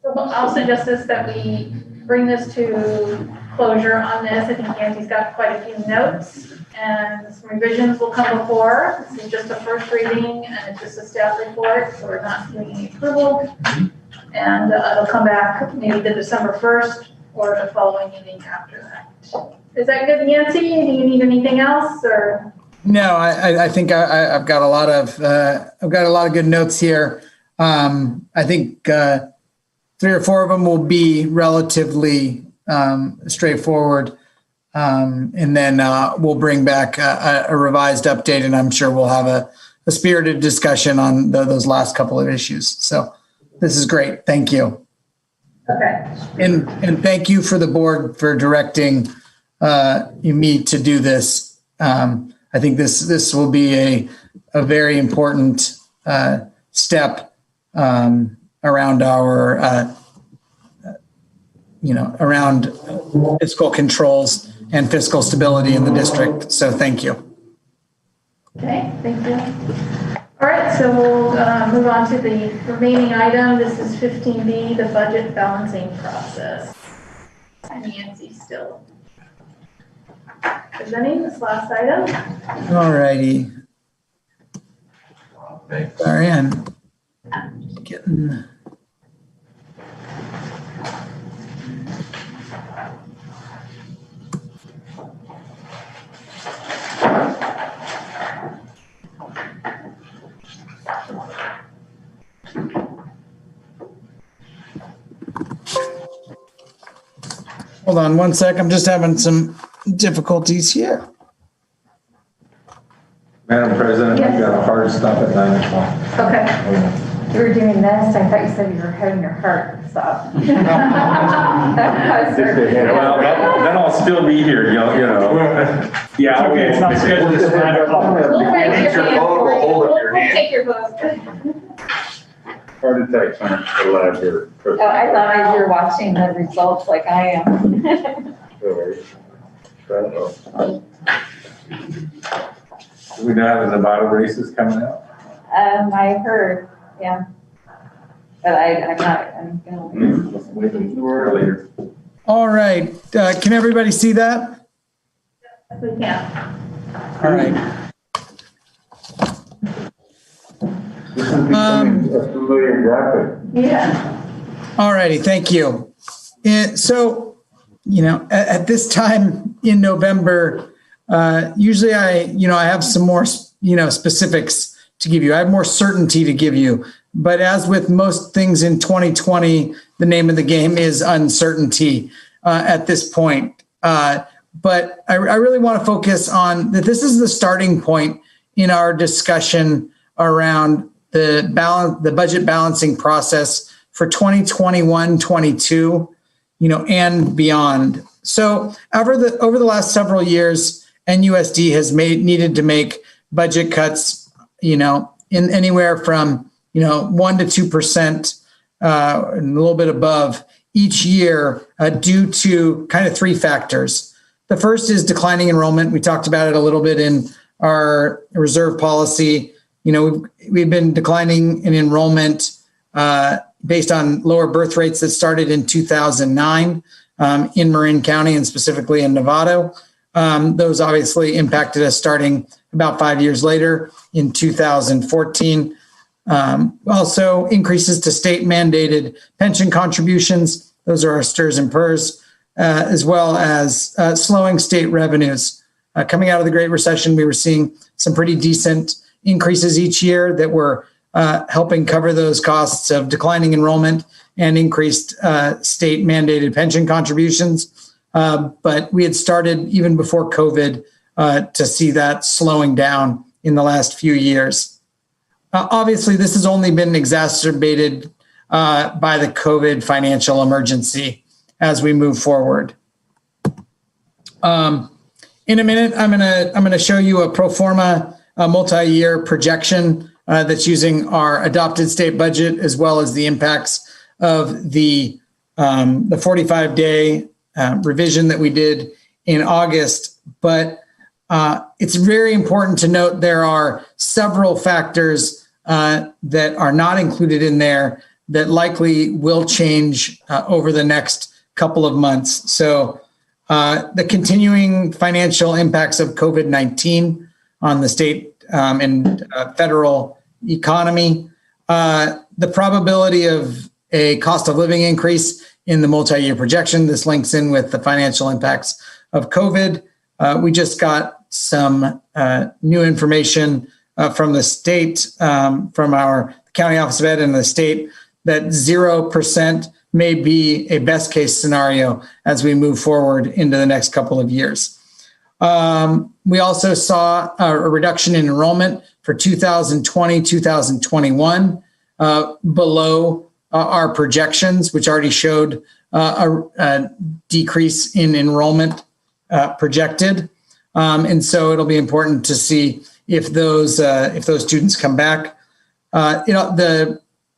So I'll suggest this, that we bring this to closure on this. I think Yancy's got quite a few notes and some revisions will come before. This is just a first reading and it's just a staff report, so we're not doing any approval. And it'll come back maybe the December 1st or the following meeting after that. Is that good, Nancy? Do you need anything else or? No, I think I've got a lot of good notes here. I think 3 or 4 of them will be relatively straightforward, and then we'll bring back a revised update, and I'm sure we'll have a spirited discussion on those last couple of issues. So this is great. Thank you. Okay. And thank you for the board for directing me to do this. I think this will be a very important step around our around fiscal controls and fiscal stability in the district. So thank you. Okay, thank you. All right, so we'll move on to the remaining item. This is 15B, the budget balancing process. Nancy still presenting this last item. All righty. Sorry, I'm getting. Hold on one sec. I'm just having some difficulties here. Madam President, I've got a hard stop at 9 o'clock. Okay. You were doing this, I thought you said you were having your heart stop. Well, then I'll still be here, you know. Yeah. Okay, it's not scheduled to 9 o'clock. We'll take your vote. Heart attacks aren't allowed here. Oh, I thought you were watching the results like I am. We know how the Nevada races coming out. I heard, yeah. But I'm gonna. Earlier. All right. Can everybody see that? We can. All right. This is becoming a familiar graphic. Yeah. All righty. Thank you. So, at this time in November, usually I have some more, specifics to give you. I have more certainty to give you. But as with most things in 2020, the name of the game is uncertainty at this point. But I really want to focus on that. This is the starting point in our discussion around the budget balancing process for 2021-22, and beyond. So over the last several years, NUSD has needed to make budget cuts, in anywhere from 1% to 2%, and a little bit above each year, due to kind of 3 factors. The first is declining enrollment. We talked about it a little bit in our reserve policy. We've been declining in enrollment based on lower birth rates that started in 2009 in Marin County and specifically in Novato. Those obviously impacted us starting about 5 years later in 2014. Also increases to state mandated pension contributions. Those are our STRS and PERS, as well as slowing state revenues. Coming out of the Great Recession, we were seeing some pretty decent increases each year that were helping cover those costs of declining enrollment and increased state mandated pension contributions. But we had started even before COVID to see that slowing down in the last few years. Obviously, this has only been exacerbated by the COVID financial emergency as we move forward. In a minute, I'm gonna show you a pro forma multi-year projection that's using our adopted state budget as well as the impacts of the 45-day revision that we did in August. But it's very important to note there are several factors that are not included in there that likely will change over the next couple of months. So the continuing financial impacts of COVID-19 on the state and federal economy, the probability of a cost of living increase in the multi-year projection. This links in with the financial impacts of COVID. We just got some new information from the state, from our County Office of Ed and the state, that 0% may be a best case scenario as we move forward into the next couple of years. We also saw a reduction in enrollment for 2020, 2021 below our projections, which already showed a decrease in enrollment projected. And so it'll be important to see if those students come back.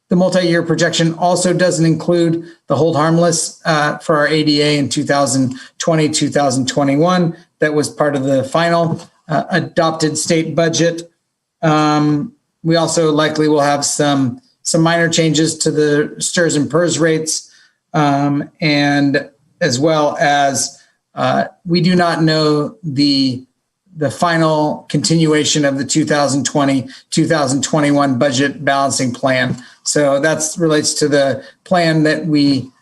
The multi-year projection also doesn't include the hold harmless for our ADA in 2020, 2021. That was part of the final adopted state budget. We also likely will have some minor changes to the STRS and PERS rates, and as well as we do not know the final continuation of the 2020-2021 budget balancing plan. So that relates to the plan that we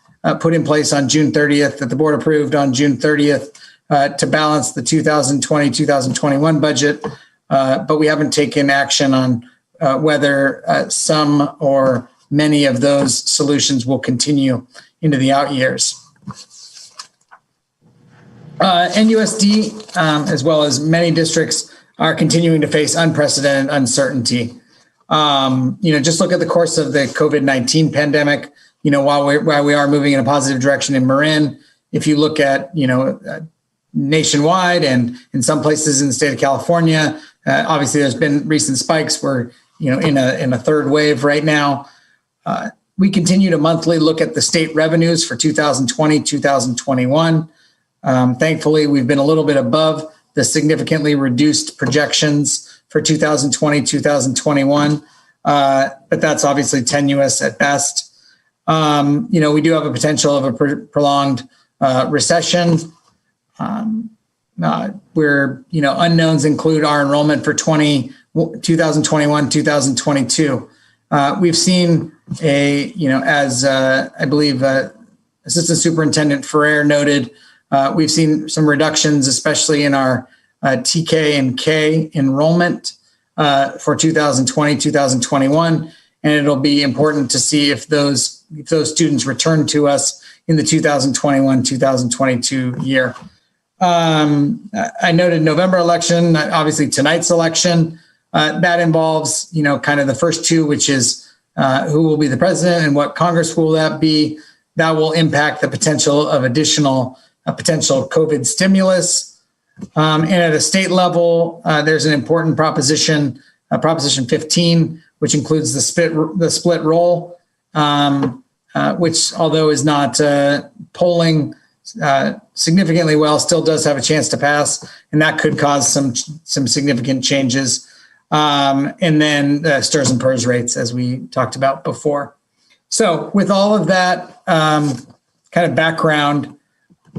put in place on June 30th, that the board approved on June 30th to balance the 2020-2021 budget. But we haven't taken action on whether some or many of those solutions will continue into the out years. NUSD, as well as many districts, are continuing to face unprecedented uncertainty. Just look at the course of the COVID-19 pandemic. While we are moving in a positive direction in Marin, if you look at nationwide and in some places in the state of California, obviously there's been recent spikes. We're in a third wave right now. We continue to monthly look at the state revenues for 2020, 2021. Thankfully, we've been a little bit above the significantly reduced projections for 2020, 2021, but that's obviously tenuous at best. We do have a potential of a prolonged recession. Where unknowns include our enrollment for 2021, 2022. We've seen as I believe Assistant Superintendent Ferrer noted, we've seen some reductions, especially in our TK and K enrollment for 2020, 2021, and it'll be important to see if those students return to us in the 2021, 2022 year. I noted November election, obviously tonight's election, that involves, kind of the first two, which is who will be the president and what Congress will that be. That will impact the potential of potential COVID stimulus. And at a state level, there's an important proposition, Proposition 15, which includes the split roll, which, although is not polling significantly well, still does have a chance to pass, and that could cause some significant changes. And then STRS and PERS rates, as we talked about before. So with all of that kind of background,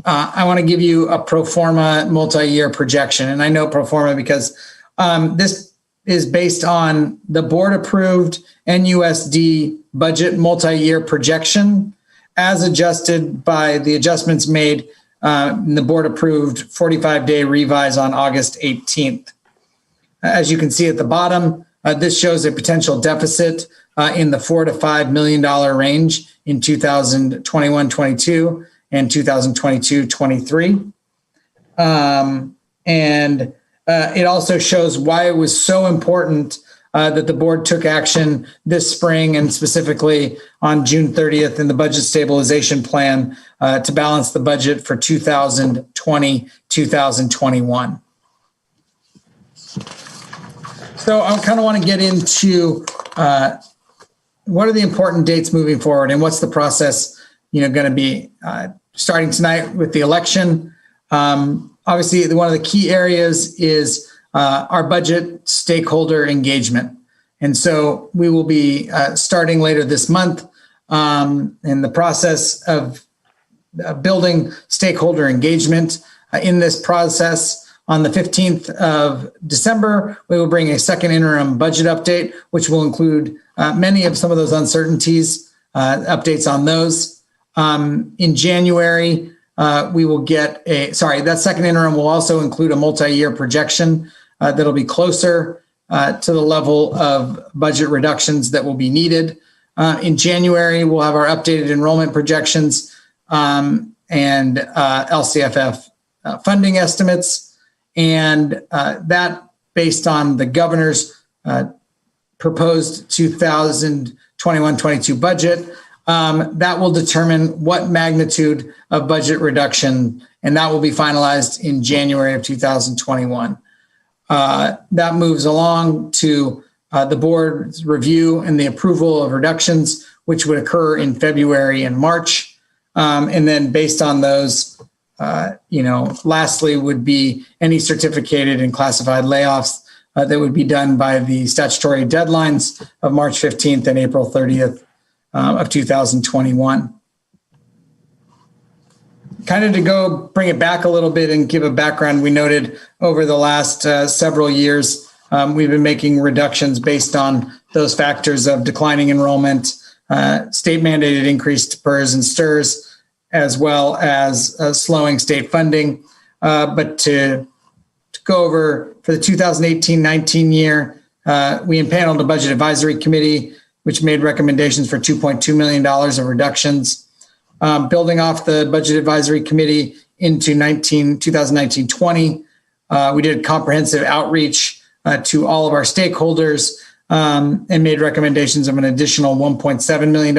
I want to give you a pro forma multi-year projection. And I know pro forma because this is based on the board-approved NUSD budget multi-year projection as adjusted by the adjustments made in the board-approved 45-day revise on August 18th. As you can see at the bottom, this shows a potential deficit in the $4 to $5 million range in 2021-22 and 2022-23. And it also shows why it was so important that the board took action this spring and specifically on June 30th in the budget stabilization plan to balance the budget for 2020-2021. So I kind of want to get into what are the important dates moving forward and what's the process, going to be starting tonight with the election. Obviously, one of the key areas is our budget stakeholder engagement. And so we will be starting later this month in the process of building stakeholder engagement. In this process, on the 15th of December, we will bring a second interim budget update, which will include many of some of those uncertainties, updates on those. In January, we will get that second interim will also include a multi-year projection that'll be closer to the level of budget reductions that will be needed. In January, we'll have our updated enrollment projections and LCFF funding estimates, and that based on the governor's proposed 2021-22 budget. That will determine what magnitude of budget reduction, and that will be finalized in January of 2021. That moves along to the board's review and the approval of reductions, which would occur in February and March. And then based on those, lastly would be any certificated and classified layoffs that would be done by the statutory deadlines of March 15th and April 30th of 2021. Kind of to go bring it back a little bit and give a background, we noted over the last several years, we've been making reductions based on those factors of declining enrollment, state mandated increased PERS and STIRS, as well as slowing state funding. But to go over for the 2018-19 year, we impaneled a budget advisory committee, which made recommendations for $2.2 million of reductions. Building off the budget advisory committee into 2019-20, we did comprehensive outreach to all of our stakeholders and made recommendations of an additional $1.7 million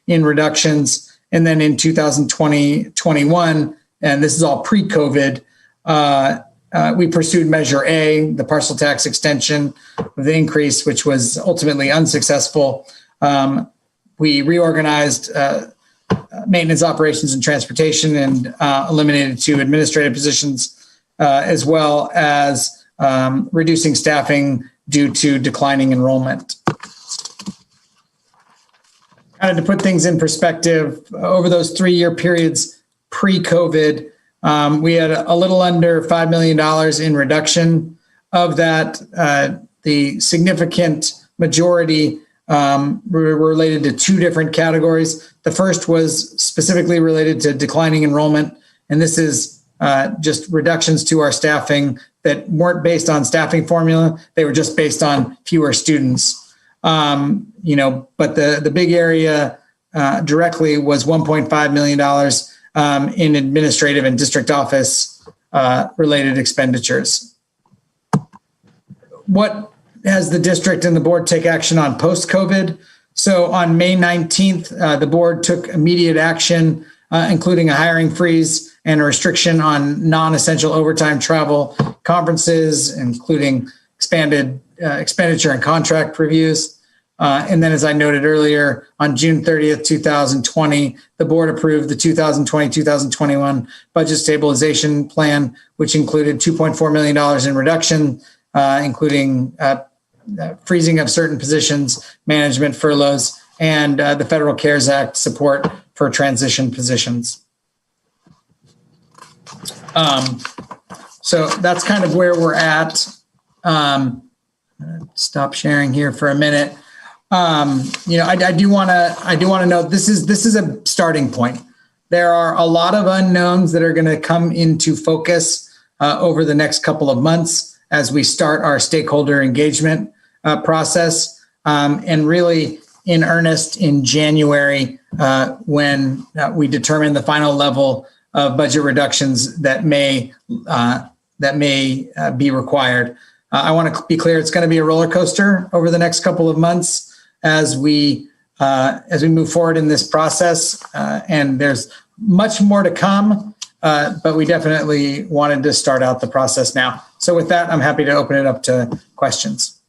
in reductions. And then in 2020-21, and this is all pre-COVID, we pursued Measure A, the parcel tax extension of the increase, which was ultimately unsuccessful. We reorganized maintenance operations and transportation and eliminated 2 administrative positions, as well as reducing staffing due to declining enrollment. Kind of to put things in perspective, over those 3-year periods pre-COVID, we had a little under $5 million in reduction. Of that, the significant majority were related to 2 different categories. The first was specifically related to declining enrollment, and this is just reductions to our staffing that weren't based on staffing formula. They were just based on fewer students. But the big area directly was $1.5 million in administrative and district office related expenditures. What has the district and the board take action on post-COVID? So on May 19th, the board took immediate action, including a hiring freeze and a restriction on non-essential overtime travel, conferences, including expanded expenditure and contract reviews. And then, as I noted earlier, on June 30th, 2020, the board approved the 2020-2021 budget stabilization plan, which included $2.4 million in reduction, including freezing of certain positions, management furloughs, and the Federal CARES Act support for transition positions. So that's kind of where we're at. Stop sharing here for a minute. I do want to note this is a starting point. There are a lot of unknowns that are going to come into focus over the next couple of months as we start our stakeholder engagement process, and really in earnest in January when we determine the final level of budget reductions that may be required. I want to be clear; it's going to be a roller coaster over the next couple of months as we move forward in this process, and there's much more to come. But we definitely wanted to start out the process now. So with that, I'm happy to open it up to questions.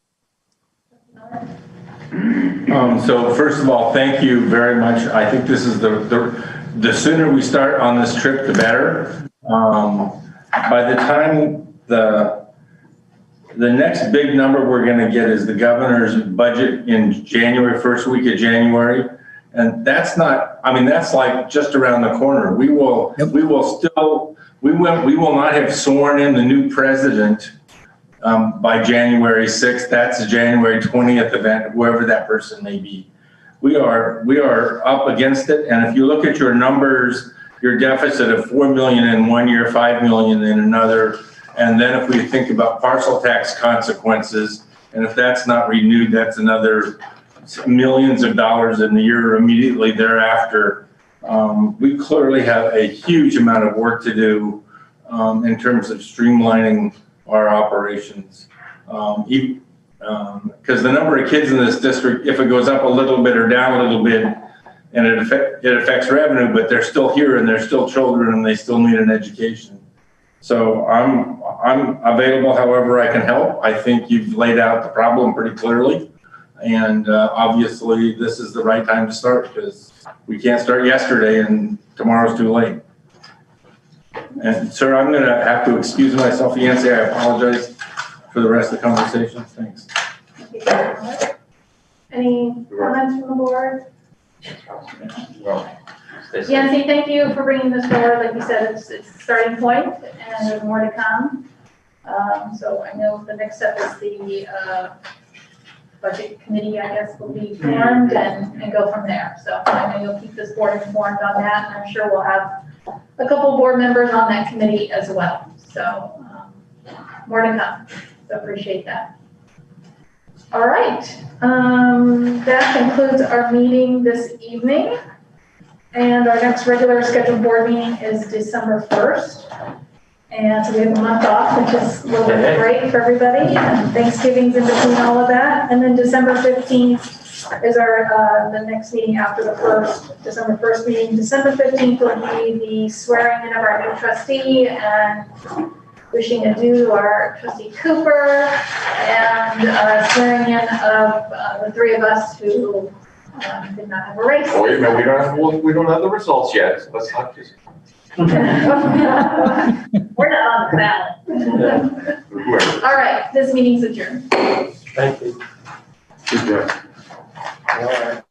So first of all, thank you very much. I think this is the sooner we start on this trip, the better. By the time the next big number we're going to get is the governor's budget in January, first week of January. And that's not, that's like just around the corner. We will not have sworn in the new president by January 6th. That's a January 20th event, whoever that person may be. We are up against it. And if you look at your numbers your deficit of 4 million in one year, 5 million in another. And then if we think about parcel tax consequences, and if that's not renewed, that's another millions of dollars in the year immediately thereafter. We clearly have a huge amount of work to do in terms of streamlining our operations. Because the number of kids in this district, if it goes up a little bit or down a little bit, and it affects revenue, but they're still here and they're still children and they still need an education. So I'm available however I can help. I think you've laid out the problem pretty clearly. And obviously this is the right time to start because we can't start yesterday and tomorrow's too late. And sir, I'm gonna have to excuse myself, Yancy. I apologize for the rest of the conversation. Thanks. Any comments from the board? Well, Yancy, thank you for bringing this forward. Like you said, it's a starting point and there's more to come. So I know the next step is the budget committee, I guess, will be formed and go from there. So I know you'll keep this board informed on that, and I'm sure we'll have a couple board members on that committee as well. So more to come. So appreciate that. All right, that concludes our meeting this evening. And our next regular scheduled board meeting is December 1st. And so we have a month off, which is a little bit of a break for everybody. And Thanksgiving's in between all of that. And then December 15th is our the next meeting after the December 1st meeting. December 15th will be the swearing in of our new trustee and wishing adieu to our trustee Cooper and swearing in of the three of us who did not have a race. Oh, wait a minute, we don't have the results yet. So let's not just. We're not on the ballot. All right, this meeting's adjourned. Thank you. Good job. All right.